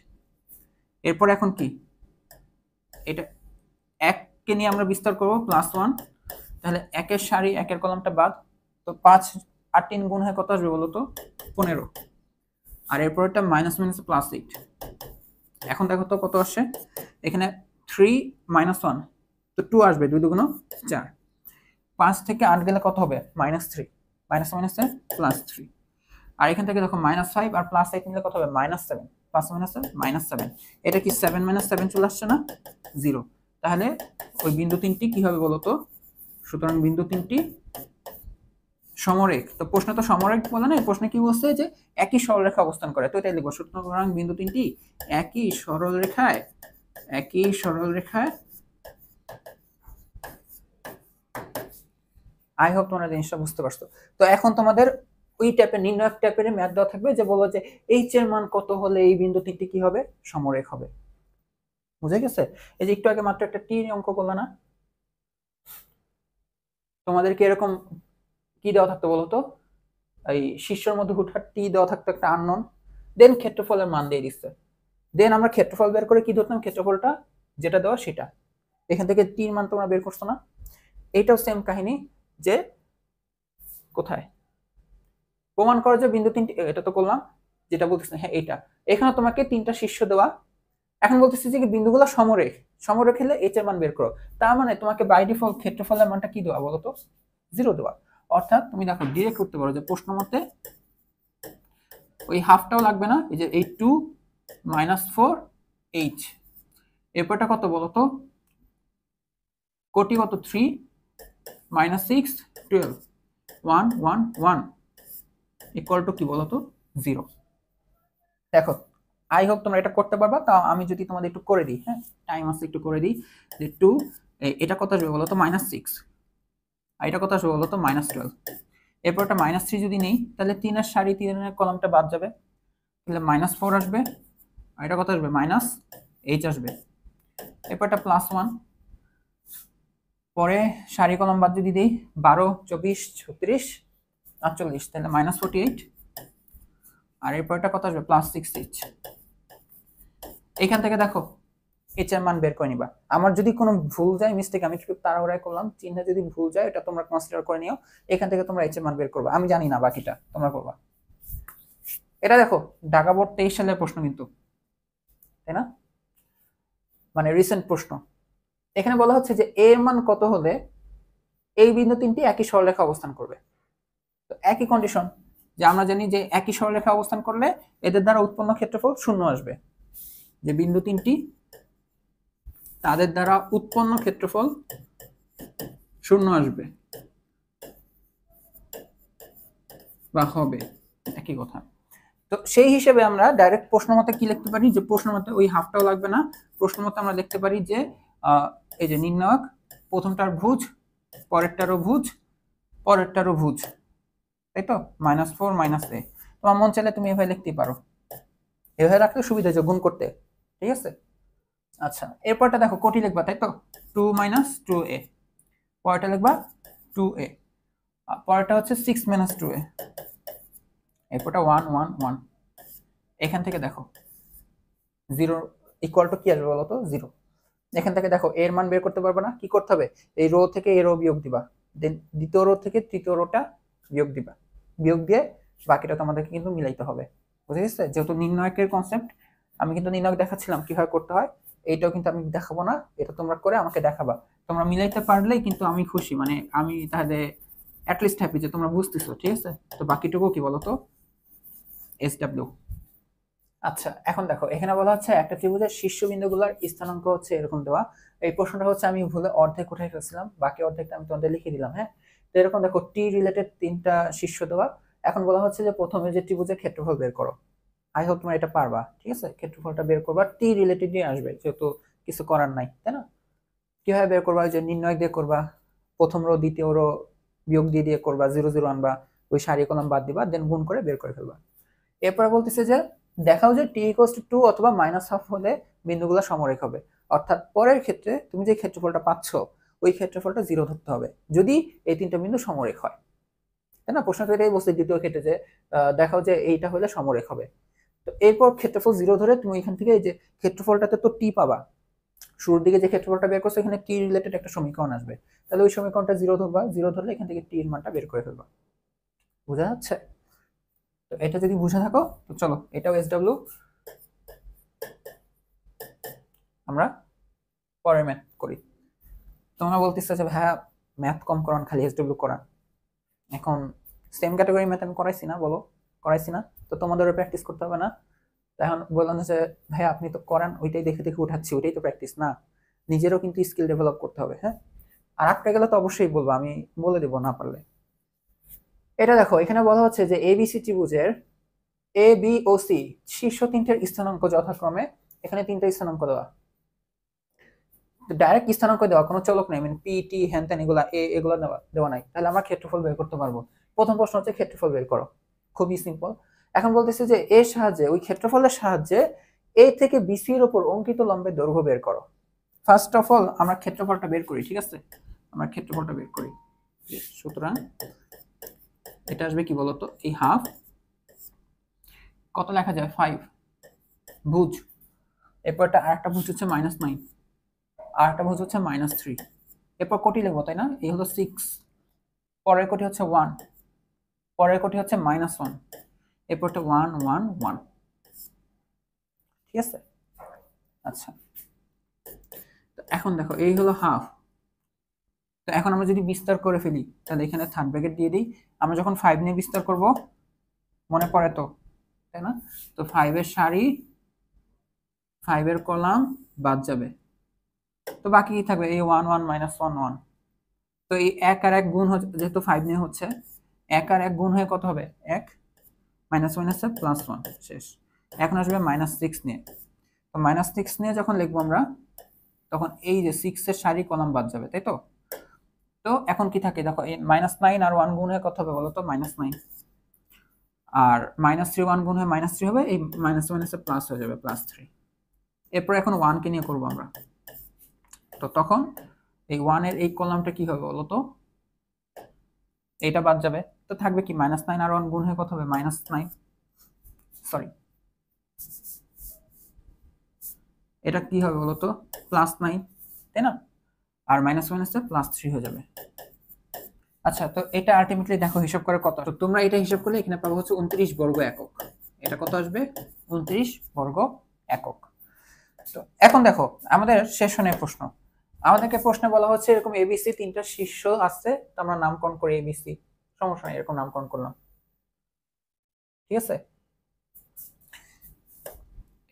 এরপর এখন কি এটা 1 কে নিয়ে আমরা বিস্তার করব +1, তাহলে 1 এর সারি 1 এর কলামটা বাদ, তো 5 আর 3 গুণ হয়ে কত আসবে বলো তো 15। আর এরপর এটা মাইনাস মাইনাস +8। এখন দেখো তো কত আসছে এখানে 3 - 1, তো 2 আসবে, 2 দুগুণ 4। 5 থেকে 8 গেলে কত হবে -3, মাইনাস মাইনাসে +3। আর এখান থেকে দেখো -5 আর +8 নিলে কত হবে -7, প্লাস মাইনাসে -7। এটা কি 7 - 7 চলে আসছে না 0। তাহলে ওই বিন্দু তিনটি কি হবে বলো তো? সুতরাং বিন্দু তিনটি সমরেখ। তো প্রশ্ন তো সমরেখ বলে না, প্রশ্নে কি বলছে যে একই সরলরেখা অবস্থান করে, তো এটাই লিখবো। সুতরাং বিন্দু তিনটি একই সরলরেখায় আই হোপ তোমরা জিনিসটা বুঝতে পারছো। তো এখন তোমাদের ওই টাইপের নির্ণায়ক টাইপের ম্যাথ দেওয়া থাকবে যে বলো যে এইচ এর মান কত হলে এই বিন্দু তিনটি কি হবে সমরেখ হবে। বুঝে গেছে? এই যে একটু আগে মাত্র একটা টি অঙ্ক করলা না, তোমাদেরকে এরকম কি দেওয়া থাকতো বলতো? এই শীর্ষের মধ্যে হুটহাট টি দেওয়া থাকতো একটা আননোন, দেন ক্ষেত্রফলের মান দিয়ে দিচ্ছে, দেন আমরা ক্ষেত্রফল বের করে কি ধরতাম ক্ষেত্রফলটা যেটা দেওয়া সেটা, এখান থেকে টির মান তোমরা বের করছো না। এইটাও সেম কাহিনী যে কোথায় প্রমাণ করো যে বিন্দু তিনটি, এটা তো করলাম যেটা বলতেছি হ্যাঁ এইটা, এখানে তোমাকে তিনটা শীর্ষ দেওয়া। এখন বলতেছি যে বিন্দুগুলো সমরেখ, সমরেখ হলে এইচ এর মান বের করো। তার মানে তোমাকে বাই ডিফল্ট ক্ষেত্রফলের মানটা কি দেওয়া বলো তো 0 দেওয়া। অর্থাৎ তুমি দেখো ডিরেক্ট করতে পারো যে প্রশ্ন মতে ওই হাফটাও লাগবে না, এই যে এই 2 - 4 h, এরপরটা কত বলো তো কোটি কত 3 - 6 12 1 1 1 ইকুয়াল টু কি বলো তো 0। দেখো আই হোপ তোমরা এটা করতে পারবা। তা আমি যদি তোমাদের একটু করে দিই, হ্যাঁ টাইম আছে একটু করে দিই, যে 2 এটা কত আসবে বলো তো -6, আর এটা কত আসবে বলো তো -12। এরপর একটা -3 যদি নেই তাহলে 3 এর সারি 3 এর কলামটা বাদ যাবে, তাহলে -4 আসবে, আর এটা কত আসবে -h আসবে। এরপর একটা +1, পরে সারি কলাম বাদ যদি দিই 12 24 36 48, তাহলে -48। আর এরপরটা কত আসবে +6h। এখান থেকে দেখো h এর মান বের করে নিবা। আমার যদি কোনো ভুল যায় মিস্টেক, আমি একটু তাড়াহুড়ায় করলাম, চিহ্নে যদি ভুল যায় এটা তোমরা কনসিডার করে নিও। এখান থেকে তোমরা h এর মান বের করবা, আমি জানি না, বাকিটা তোমরা করবা। এটা দেখো ঢাকা বোর্ড 23 সালের প্রশ্ন কিন্তু, তাই না, মানে রিসেন্ট প্রশ্ন। এখানে বলা হচ্ছে যে a এর মান কত হলে এই বিন্দু তিনটি একই সরলরেখা অবস্থান করবে। তো একই কন্ডিশন যে আমরা জানি যে একই সরলরেখা অবস্থান করলে এদের দ্বারা উৎপন্ন ক্ষেত্রফল 0 আসবে, যে বিন্দু তিনটি তাদের দ্বারা উৎপন্ন ক্ষেত্রফল 0 আসবে বা হবে, একই কথা। তো সেই হিসেবে আমরা ডাইরেক্ট প্রশ্ন মতে কি লিখতে পারি, যে প্রশ্ন মতে ওই হাফটাও লাগবে না, প্রশ্ন মতে আমরা লিখতে পারি যে এই যে নির্ণায়ক প্রথমটার ভুজ, পরেরটারও ভুজ, পরেরটারও ভুজ, তাই তো -4 - a। তোমার মন চাইলে তুমি এভাবে লিখতেই পারো, এভাবে রাখলে সুবিধা হচ্ছে গুণ করতে, ঠিক আছে। আচ্ছা এরপরটা দেখো কোটি লিখবা, তাই তো 2 - 2a, পরেরটা লিখবা 2a, পরেরটা হচ্ছে 6 - 2a, এরপরটা 1 1 1। এখান থেকে দেখো 0 ইকুয়াল টু কি আসবে বলো তো 0। এখান থেকে দেখো এর মান বের করতে পারবে না, কি করতে হবে এই রো থেকে এই রো বিয়োগ দিবা, দেন দ্বিতীয় রো থেকে তৃতীয় রোটা বিয়োগ দিবা, বিয়োগ দিয়ে বাকিটা তোমাদেরকে কিন্তু মিলাইতে হবে। বুঝে গেছে? যেহেতু নির্ণায়কের কনসেপ্ট, আমি কিন্তু নির্ণায়ক দেখাচ্ছিলাম কিভাবে করতে হয়, এইটাও কিন্তু আমি দেখাবো না, এটা তোমরা করে আমাকে দেখাবা। তোমরা মিলাইতে পারলেই কিন্তু আমি খুশি, মানে আমি তাহলে অ্যাটলিস্ট হ্যাপি যে তোমরা বুঝতেছো, ঠিক আছে। তো বাকিটুকু কি বলো তো SW। আচ্ছা এখন দেখো এখানে বলা হচ্ছে একটা ত্রিভুজের শীর্ষবিন্দুগুলোর স্থানাঙ্ক হচ্ছে এরকম দেওয়া। এই প্রশ্নটা হচ্ছে আমি ভুলে অর্ধেক উঠাই ফেলছিলাম, বাকি অর্ধেকটা আমি তোমাদের লিখে দিলাম, হ্যাঁ। তো এরকম দেখো টি রিলেটেড তিনটা শীর্ষ দেওয়া। এখন বলা হচ্ছে যে প্রথমে যে ত্রিভুজের ক্ষেত্রফল বের করো। আই হোপ তোমরা এটা পারবা, ঠিক আছে। ক্ষেত্রফলটা বের করবা, টি রিলেটেডই আসবে যেহেতু কিছু করার নাই, তাই না। কিভাবে বের করবা, যে নির্ণয় দিয়ে করবা, প্রথম রো দ্বিতীয় রো বিয়োগ দিয়ে দিয়ে করবা, 0 0 আনবা, ওই সারি কলাম বাদ দিবা, দেন গুণ করে বের করে ফেলবা। এরপরে বলতেছে যে দেখাও যে টি ইকুয়ালস টু 2 অথবা -হাফ হলে বিন্দুগুলো সমরেখ হবে। অর্থাৎ পরের ক্ষেত্রে তুমি যে ক্ষেত্রফলটা পাচ্ছ ওই ক্ষেত্রফলটা 0 ধরতে হবে যদি এই তিনটা বিন্দু সমরেখ হয়, তাই না। প্রশ্নটা এটাই বলছে দ্বিতীয় ক্ষেত্রে যে দেখাও যে এইটা হলে সমরেখ হবে। তো এরপর ক্ষেত্রফল 0 ধরে তুমি এখান থেকে এই যে ক্ষেত্রফলটাতে তো টি পাবা, শুরুর দিকে যে ক্ষেত্রফলটা বের করছো এখানে টি রিলেটেড একটা সমীকরণ আসবে, তাহলে ওই সমীকরণটা 0 ধরবা, 0 ধরলে এখান থেকে টি এর মানটা বের করে ফেলবা। বোঝা যাচ্ছে? তো এটা যদি বুঝে থাকো তো চলো এটাও এসডব্লিউ আমরা পরের ম্যাথ করি। তোমরা বলতেছো যে ভাইয়া ম্যাথ কম করান, খালি এসডব্লিউ করান। এখন সেম ক্যাটাগরি ম্যাথ আমি করাইছি না, বলো করাইছি না, তো তোমাদেরও প্র্যাকটিস করতে হবে না? এখন বললাম যে ভাইয়া আপনি তো করান, ওইটাই দেখে দেখে উঠাচ্ছি, ওইটাই তো প্র্যাকটিস না, নিজেরও কিন্তু স্কিল ডেভেলপ করতে হবে। হ্যাঁ, আর আটকে গেলে তো অবশ্যই বলবো, আমি বলে দেবো না পারলে। এটা দেখো এখানে বলা হচ্ছে যে এবিসি ত্রিভুজের এ বি ও সি শীর্ষ তিনটের স্থানাঙ্ক যথাক্রমে, এখানে তিনটা স্থানাঙ্ক দেওয়া, ডাইরেক্ট স্থানাঙ্ক দেওয়া, কোনো চলক নেই, মানে পি টি হ্যান ত্যান এগুলা এগুলো দেওয়া নাই, তাহলে আমরা ক্ষেত্রফল বের করতে পারবো। প্রথম প্রশ্ন হচ্ছে ক্ষেত্রফল বের করো, খুবই সিম্পল। এখন বলতেছে যে এর সাহায্যে, ওই ক্ষেত্রফলের সাহায্যে এ থেকে বিসি এর উপর অঙ্কিত লম্বের দৈর্ঘ্য বের করো। ফার্স্ট অফ অল আমরা ক্ষেত্রফলটা বের করি, ঠিক আছে? আমরা ক্ষেত্রফলটা বের করি। সুতরাং এটা আসবে কি বলতো, এই হাফ, কত লেখা যায় 5 ভুজ, এরপরটা আরেকটা ভুজ হচ্ছে -9, আরেকটা ভুজ হচ্ছে -3, এরপর কোটি লিখবো তাই না? এই হলো 6, পরের কোটি হচ্ছে 1, পরের কোটি হচ্ছে -1, এরপরটা 1 1 1, ঠিক আছে? আচ্ছা, তো এখন দেখো এই হলো হাফ। তো এখন আমরা যদি বিস্তার করে ফেলি তাহলে এখানে থার্ড ব্র্যাকেট দিয়ে দিই। আমরা যখন 5 নিয়ে বিস্তার করব, মনে পড়ে তো তাই না? তো 5 এর সারি, 5 এর কলাম বাদ যাবে, তো বাকি কি থাকবে? এই 1 1 -1 1। তো এই 1 আর 1 গুণ হচ্ছে, যেহেতু 5 নিয়ে হচ্ছে, 1 আর 1 গুণ হয়ে কত হবে? 1, মাইনাস মাইনাসে +1, শেষ। এখন আসবে -6 নিয়ে, তো -6 নিয়ে যখন লিখবো আমরা, তখন এই যে 6 এর সারি কলাম বাদ যাবে, তাই তো? তো এখন কি থাকে দেখো, এই -9 আর 1 গুণ হয়ে কত হবে বলো তো? -9, আর -3 1 গুণ হয়ে -3 হবে, এই মাইনাস মাইনাসে প্লাস হয়ে যাবে +3। এরপর এখন 1 কে নিয়ে করব আমরা, তো তখন এই 1 এর এই কলামটা কি হবে বলো তো? এটা বাদ যাবে, তো থাকবে কি -9 আর 1 গুণ হয়ে কত হবে? -9, সরি এটা কি হবে বলো তো? +9, তাই না? আর মাইনাস মাইনাসে +3 হয়ে যাবে। আচ্ছা, তো এটা আলটিমেটলি দেখো হিসাব করে কত, তো তোমরা এটা হিসাব করলে এখানে পাবো হচ্ছে 29 বর্গ একক। এটা কত আসবে? 29 বর্গ একক। তো এখন দেখো আমাদের সেশনের প্রশ্ন, আমাদেরকে প্রশ্নে বলা হচ্ছে এরকম এবিসি তিনটা শীর্ষ আছে, তো আমরা নামকরণ করি এবিসি, সমস্যা নেই, এরকম নামকরণ করলাম, ঠিক আছে?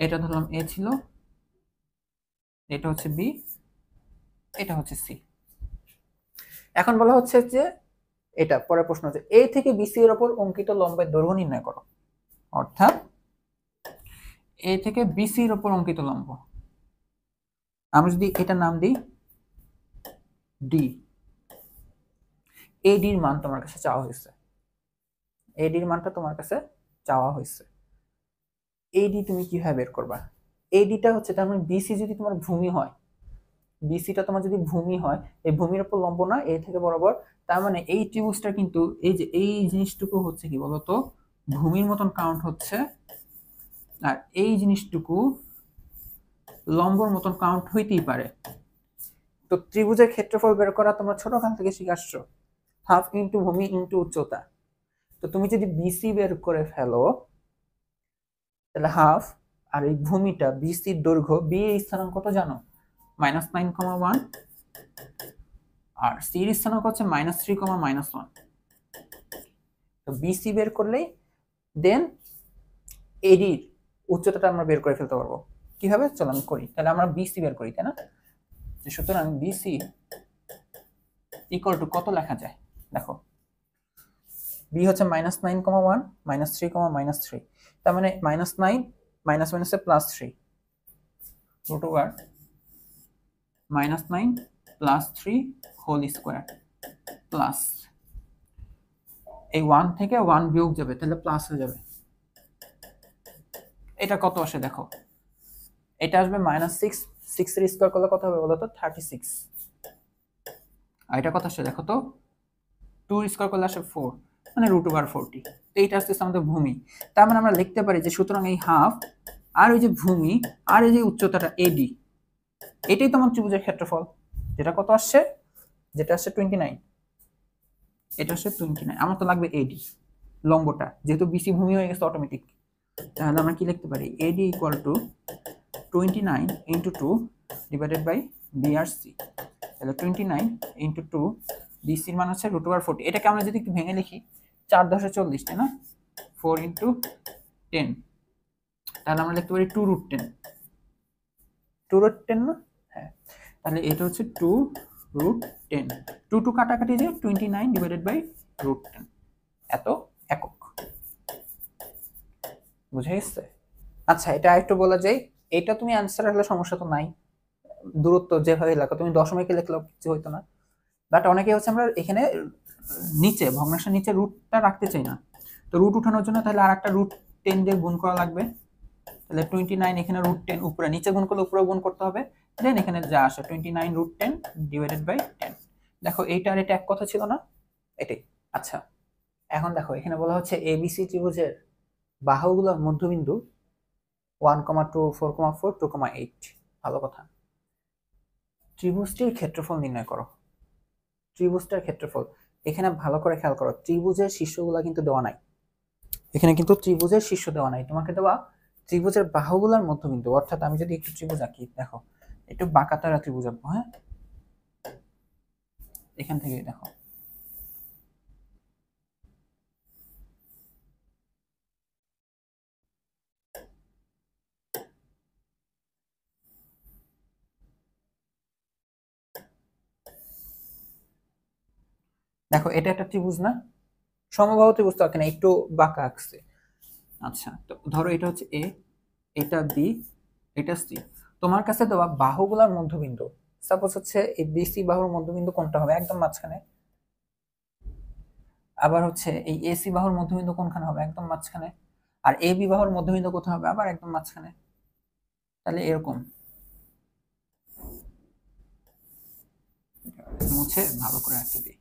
এটা ধরলাম এ ছিল, এটা হচ্ছে বি, এটা হচ্ছে সি। এখন বলা হচ্ছে যে এটা পরের প্রশ্ন হচ্ছে এ থেকে বিসি এর উপর অঙ্কিত লম্বের দৈর্ঘ্য নির্ণয় করো। অর্থাৎ এ থেকে বিসি এর উপর অঙ্কিত লম্ব, আমরা যদি এটা নাম দিই ডি, এডির মান তোমার কাছে চাওয়া হয়েছে, এডির মানটা তোমার কাছে চাওয়া হয়েছে। এডি তুমি কিভাবে বের করবা? এডিটা হচ্ছে, তার মানে বিসি যদি তোমার ভূমি হয়, বিসিটা তোমার যদি ভূমি হয়, এই ভূমির উপর লম্ব না, এ থেকে বরাবর, তার মানে এই ত্রিভুজটা কিন্তু এই যে এই জিনিসটুকু হচ্ছে কি বলতো, ভূমির মতন কাউন্ট হচ্ছে, আর এই জিনিসটুকু লম্বর মতন কাউন্ট হইতেই পারে। তো ত্রিভুজের ক্ষেত্রফল বের করা তোমরা ছোটখান থেকে শিখে আসছো, হাফ ইন্টু ভূমি ইন্টু উচ্চতা। তো তুমি যদি বিসি বের করে ফেলো তাহলে হাফ, আর এই ভূমিটা বিসির দৈর্ঘ্য, বি এর স্থানাঙ্ক কত জানো? -9,1, আর সি এর স্থানাঙ্ক হচ্ছে -3, তো বিসি বের করলেই দেন এডির উচ্চতাটা আমরা বের করে ফেলতে পারবো। কিভাবে? চলো আমি করি, তাহলে আমরা বিসি বের করি, তাই না? সুতরাং বিসি ইকুয়াল টু কত লেখা যায় দেখো, বি হচ্ছে -9,1 -3, তার মানে -9 মাইনাস মাইনাসে +3 √ -9 +3 হোল স্কোয়ার, প্লাস এই 1 থেকে 1 বিয়োগ যাবে, তাহলে প্লাস হয়ে যাবে। এটা কত আসে দেখো, এটা আসবে -6, 6 এর স্কয়ার করলে কত হবে বলো তো? 36। আর এটা কত আসে দেখো তো, 2 এর স্কয়ার করলে আসে 4, মানে √40। তো এইটা হচ্ছে আমাদের ভূমি। তার মানে আমরা লিখতে পারি যে সুতরাং এই হাফ আর ওই যে ভূমি আর এই যে উচ্চতাটা এডি, এটাই তোমার ত্রিভুজের ক্ষেত্রফল। যেটা কত আসছে? যেটা আসছে 29। এটা হচ্ছে 29। আমার তো লাগবে এডি, লম্বটা, যেহেতু বিসি ভূমি হয়ে গেছে অটোমেটিক। তাহলে আমরা কি লিখতে পারি? AD equal to 29 into 2 divided by BRC. তাহলে 29 ইন্টু 2, বিসির মান হচ্ছে √40। এটাকে আমরা যদি একটু ভেঙে লিখি 4 10 40, তাই না? 4 ইন্টু 10, তাহলে আমরা লিখতে পারি 2√10। 2√10 না? হ্যাঁ, তাহলে এটা হচ্ছে 2√10। 2 কাটাকাটি যে 29 ডিভাইডেড বাই √10, এত একক। বুঝে গেছে? আচ্ছা, এটা একটু বলা যায়, এটা তুমি অ্যান্সার হলে সমস্যা তো নাই, দূরত্ব যেভাবে লেখো, তুমি দশমিকে লিখলেও কিছু হইতো না। বাট অনেকে হচ্ছে আমরা এখানে নিচে ভগ্নাংশের নিচে রুটটা রাখতে চাই না, তো রুট উঠানোর জন্য তাহলে আর একটা √10 দিয়ে গুণ করা লাগবে। তাহলে 29 এখানে √10, উপরে নিচে গুণ করলে উপরে গুণ করতে হবে, দেন এখানে যা আসে 29 √10 ডিভাইডেড বাই 10। দেখো এইটা আর এটা এক কথা ছিল না, এটাই। আচ্ছা, এখন দেখো এখানে বলা হচ্ছে এবিসি ত্রিভুজের বাহুগুলোর মধ্যবিন্দু 1,2 4,4 2,8। ভালো কথা, ত্রিভুজটির ক্ষেত্রফল নির্ণয় করো। ত্রিভুজটার ক্ষেত্রফল এখানে ভালো করে খেয়াল করো, ত্রিভুজের শীর্ষগুলা কিন্তু দেওয়া নাই, এখানে কিন্তু ত্রিভুজের শীর্ষ দেওয়া নাই, তোমাকে দেওয়া ত্রিভুজের বাহুগুলোর মধ্যবিন্দু। অর্থাৎ আমি যদি একটু ত্রিভুজ আঁকি, দেখো একটু বাঁকাতারা ত্রিভুজ আঁকবো। হ্যাঁ, এখান থেকে দেখো, দেখো এটা একটা ত্রিভুজ না? সমবাহু ত্রিভুজ তো আঁকে না, একটু বাঁকা আঁকছে। আচ্ছা, তো ধরো এটা হচ্ছে এ, এটা বি, এটা সি। তোমার কাছে দেওয়া বাহুগুলোর মধ্যবিন্দু, সাপোজ হচ্ছে এই বিসি বাহুর মধ্যবিন্দু কোনটা হবে? একদম মাঝখানে। আবার হচ্ছে এই এসি বাহুর মধ্যবিন্দু কোনখানে হবে? একদম মাঝখানে। আর এ বি বাহুর মধ্যবিন্দু কোথায় হবে? আবার একদম মাঝখানে। তাহলে এরকম মুছে ভালো করে আঁকি দিই।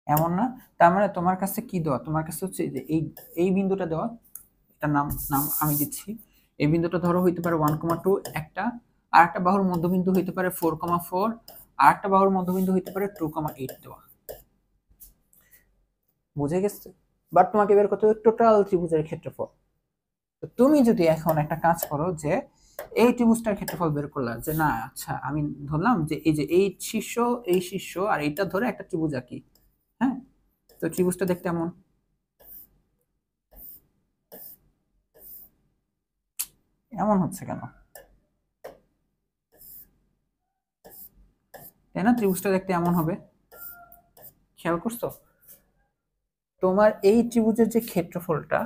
এমন না? তার মানে তোমার কাছে কি দেওয়া? তোমার কাছে হচ্ছে যে এই এই বিন্দুটা দেওয়া, এটার নাম নাম আমি দিচ্ছি। এই বিন্দুটা ধরো হইতে পারে 1,2 একটা, আর একটা বাহুর মধ্যবিন্দু হইতে পারে 4,4, আর একটা বাহুর মধ্যবিন্দু হইতে পারে 2,8 দেওয়া। বুঝে গেছে? বাট তোমাকে বের করতে হবে টোটাল ত্রিভুজের ক্ষেত্রফল। তো তুমি যদি এখন একটা কাজ করো যে এই ত্রিভুজটার ক্ষেত্রফল বের করলা, যে না আচ্ছা আমি ধরলাম যে এই যে এই শীর্ষ আর এইটা ধরে একটা ত্রিভুজ আঁকি। হ্যাঁ, তো ত্রিভুজটা দেখতে এমন, এমন হচ্ছে কেন? তাই না? ত্রিভুজটা দেখতে এমন হবে, খেয়াল করছো? তোমার এই ত্রিভুজের যে ক্ষেত্রফলটা,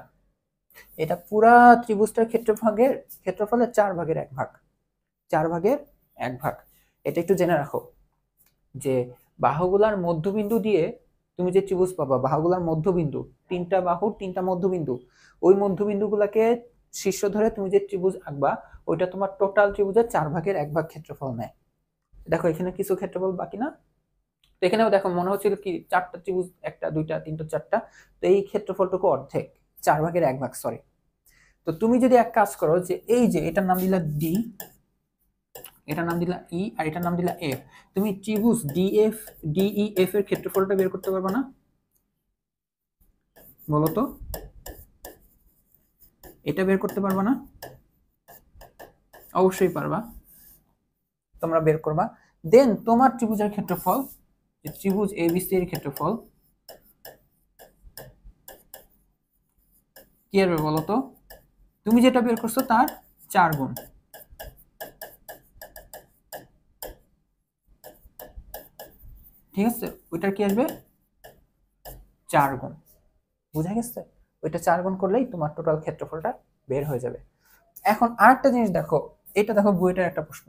এটা পুরা ত্রিভুজটার ক্ষেত্রফলের 4/1 ভাগ। 4/1 ভাগ। এটা একটু জেনে রাখো যে বাহুগুলার মধ্যবিন্দু দিয়ে তুমি যে ত্রিভুজ পাবা, বাহুগুলার মধ্যবিন্দু, তিনটা বাহুর তিনটা মধ্যবিন্দু, ওই মধ্যবিন্দুগুলাকে শীর্ষ ধরে তুমি যে ত্রিভুজ আঁকবা, ওইটা তোমার টোটাল ত্রিভুজের 4/1 ক্ষেত্রফল নেয়। দেখো এখানে কিছু ক্ষেত্রফল বাকি না? তো এখানেও দেখো মনে হচ্ছিল কি চারটা ত্রিভুজ, একটা দুইটা তিনটা চারটা, তো এই ক্ষেত্রফলটুকু অর্ধেক, 4/1 সরি। তো তুমি যদি এক কাজ করো যে এই যে এটার নাম দিলা ডি, এটার নাম দিলা ই, আর এটার নাম দিলা এফ, তুমি ত্রিভুজ ডিই এফ এর ক্ষেত্রফলটা বের করতে পারবে না? বলো তো, এটা বের করতে পারবে না? অবশ্যই পারবা, তোমরা বের করবা। দেন তোমার ত্রিভুজের ক্ষেত্রফল, ত্রিভুজ এবিসি এর ক্ষেত্রফল কি হবে বলো তো? তুমি যেটা বের করছো তার 4 গুণ। ঠিক আছে, ওইটার কি আসবে? 4 গুণ। বুঝা গেছে? ওইটা 4 গুণ করলেই তোমার টোটাল ক্ষেত্রফলটা বের হয়ে যাবে। এখন আরেকটা জিনিস দেখো, এটা দেখো বইটার একটা প্রশ্ন,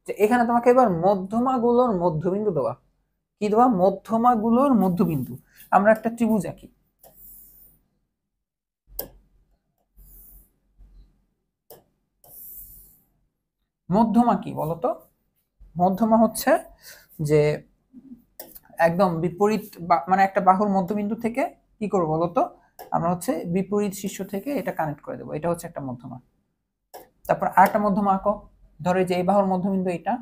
যে এখানে তোমাকে এবার মধ্যমাগুলোর মধ্যবিন্দু দেওয়া। কি দেওয়া? মধ্যমাগুলোর মধ্যবিন্দু। আমরা একটা ত্রিভুজ আঁকি, মধ্যমা কি বলতো? মধ্যমা হচ্ছে যে একদম বিপরীত মানে একটা বাহুর মধ্যবিন্দু থেকে কি করবো বলতো, আমরা হচ্ছে বিপরীত শীর্ষ থেকে এটা কানেক্ট করে দেবো, এটা হচ্ছে একটা মধ্যমা। তারপর আরেকটা মধ্যমা আঁকো, ধরো যে এই বাহুর মধ্যবিন্দু এটা,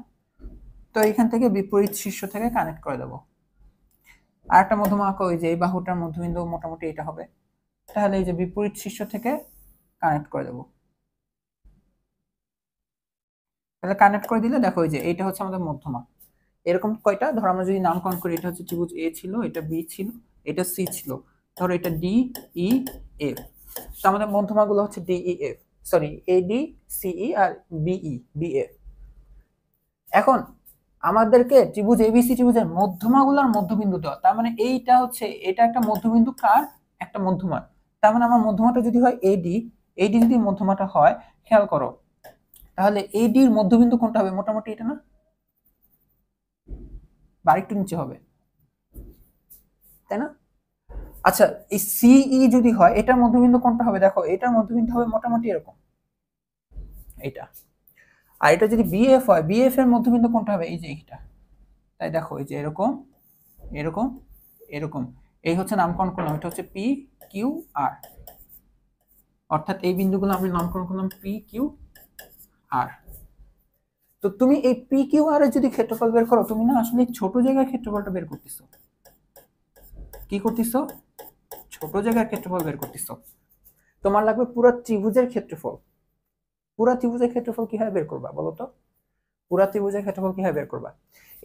তো এখান থেকে বিপরীত শীর্ষ থেকে কানেক্ট করে দেবো। আরেকটা মধ্যমা আঁকো, ওই যে এই বাহুটার মধ্যবিন্দু মোটামুটি এটা হবে, তাহলে এই যে বিপরীত শীর্ষ থেকে কানেক্ট করে দেবো। তাহলে কানেক্ট করে দিলে দেখো, এই যে এইটা হচ্ছে আমাদের মধ্যমা। এরকম কয়টা, ধরো আমরা যদি নামকরণ করি, এটা হচ্ছে ত্রিভুজ এ ছিল, এটা বি ছিল, এটা সি ছিল, ধরো এটা ডি ই এফ। তো আমাদের মধ্যমাগুলো হচ্ছে D E F, sorry A D C E আর বিই বি এফ। এখন আমাদেরকে ত্রিভুজ এবিসি ত্রিভুজের মধ্যমাগুলোর মধ্যবিন্দু দেওয়া, তার মানে এইটা হচ্ছে, এটা একটা মধ্যবিন্দু কার, একটা মধ্যমার। তার মানে আমার মধ্যমাটা যদি হয় এডি, এডি যদি মধ্যমাটা হয়, খেয়াল করো, তাহলে এডির মধ্যবিন্দু কোনটা হবে, মোটামুটি এটা না, বা একটু নিচে হবে, তাই না? আচ্ছা, এই সিই যদি হয়, এটার মধ্যবিন্দু কোনটা হবে, দেখো এটার মধ্যবিন্দু হবে মোটামুটি এরকম, এটা। আর এটা যদি বিএফ হয়, বিএফ এর মধ্যবিন্দু কোনটা হবে, এই যে এইটা। তাই দেখো, এই যে এরকম এরকম এরকম, এই হচ্ছে নামকরণ করলাম, এটা হচ্ছে পি কিউ আর, অর্থাৎ এই বিন্দুগুলো আমি নামকরণ করলাম পি কিউ আর। তো তুমি এই পি কিউ আর এর যদি ক্ষেত্রফল বের করো, তুমি না আসলে ছোট জায়গার ক্ষেত্রফলটা বের করতেছো। কি করতেছো? ছোট জায়গার ক্ষেত্রফল বের করতেছো। তোমার লাগবে পুরো ত্রিভুজের ক্ষেত্রফল। পুরো ত্রিভুজের ক্ষেত্রফল কিভাবে বের করবা বলো তো? পুরো ত্রিভুজের ক্ষেত্রফল কিভাবে বের করবা?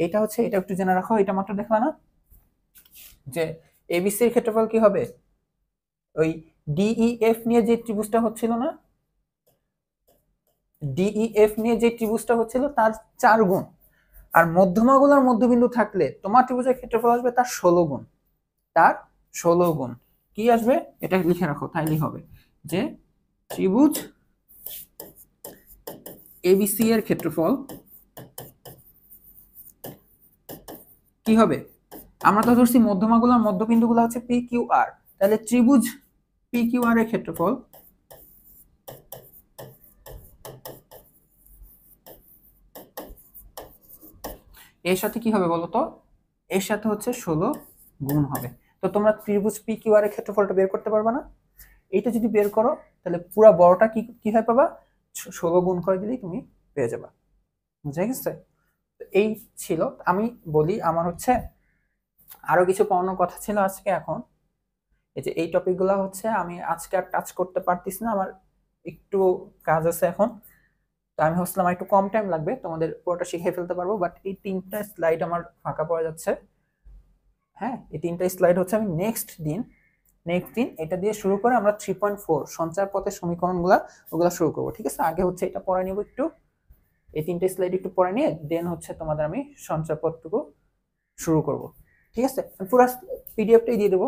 এটা হচ্ছে, এটা একটু জেনে রাখো, এটা মাত্র দেখলা না যে এবিসি এর ক্ষেত্রফল কি হবে, ওই ডিইএফ নিয়ে যে ত্রিভুজটা হচ্ছিল না, ডিইএফ নিয়ে যে ত্রিভুজটা হচ্ছিল তার 4 গুণ। আর মধ্যমাগুলোর মধ্যবিন্দু থাকলে তোমার ত্রিভুজের ক্ষেত্রফল আসবে তার 16 গুণ। তার 16 গুণ কি আসবে, এটা লিখে রাখো, তাইলেই হবে যে ত্রিভুজ এবিসি এর ক্ষেত্রফল কি হবে, আমরা তো ধরছি মধ্যমাগুলোর মধ্যবিন্দুগুলো হচ্ছে পি কিউ আর, তাহলে ত্রিভুজ পি কিউ আর এর ক্ষেত্রফল এর সাথে কি হবে বলতো, এর সাথে হচ্ছে 16 গুণ হবে। তো তোমরা ত্রিভুজ পি কিউ আর এর ক্ষেত্রফলটা বের করতে পারবে না? এইটা যদি বের করো, তাহলে পুরো বড়টা কি কিভাবে পাবা, 16 গুণ করে দিলেই তুমি পেয়ে যাবা। বুঝা গেছে? এই ছিল, আমি বলি আমার হচ্ছে আরো কিছু পড়ানোর কথা ছিল আজকে। এখন এই যে এই টপিকগুলো হচ্ছে আমি আজকে আর টাচ করতে পারতেছি না, আমার একটু কাজ আছে এখন। তো আমি ভাবছিলাম একটু কম টাইম লাগবে, তোমাদের পুরোটা শিখে ফেলতে পারবো, বাট এই 3টা স্লাইড আমার ফাঁকা পড়ে যাচ্ছে। হ্যাঁ, এই 3টা স্লাইড হচ্ছে আমি নেক্সট দিন এটা দিয়ে শুরু করে আমরা 3.4 সঞ্চার পথের সমীকরণগুলো ওগুলা শুরু করবো। ঠিক আছে, আগে হচ্ছে এটা পড়ে নিব একটু, এই 3টে স্লাইড একটু পড়ে নিয়ে দেন হচ্ছে তোমাদের আমি সঞ্চার পথটুকু শুরু করব। ঠিক আছে, আমি পুরো পিডিএফটাই দিয়ে দেবো,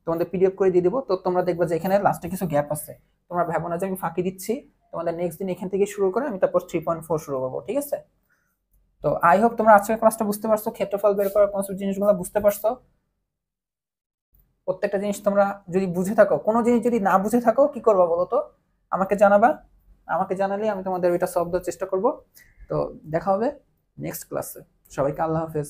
তোমাদের পিডিএফ করে দিয়ে দেবো। তো তোমরা দেখবে যে এখানে লাস্টে কিছু গ্যাপ আছে, তোমরা ভাবো না যে আমি ফাঁকি দিচ্ছি। তোমাদের নেক্সট দিন এখান থেকে শুরু করে আমি তারপর 3.4 শুরু করবো। ঠিক আছে, তো আই হোপ তোমরা আজকের ক্লাসটা বুঝতে পারছো, ক্ষেত্রফল বের করার কনসেপ্ট জিনিসগুলো বুঝতে পারছো। প্রত্যেকটা জিনিস তোমরা যদি বুঝে থাকো, কোনো জিনিস যদি না বুঝে থাকো কি করবা বলো তো, আমাকে জানাবা। আমাকে জানালে আমি তোমাদের ওইটা সলভ দেওয়ার চেষ্টা করব। তো দেখা হবে নেক্সট ক্লাসে। সবাইকে আল্লাহ হাফেজ।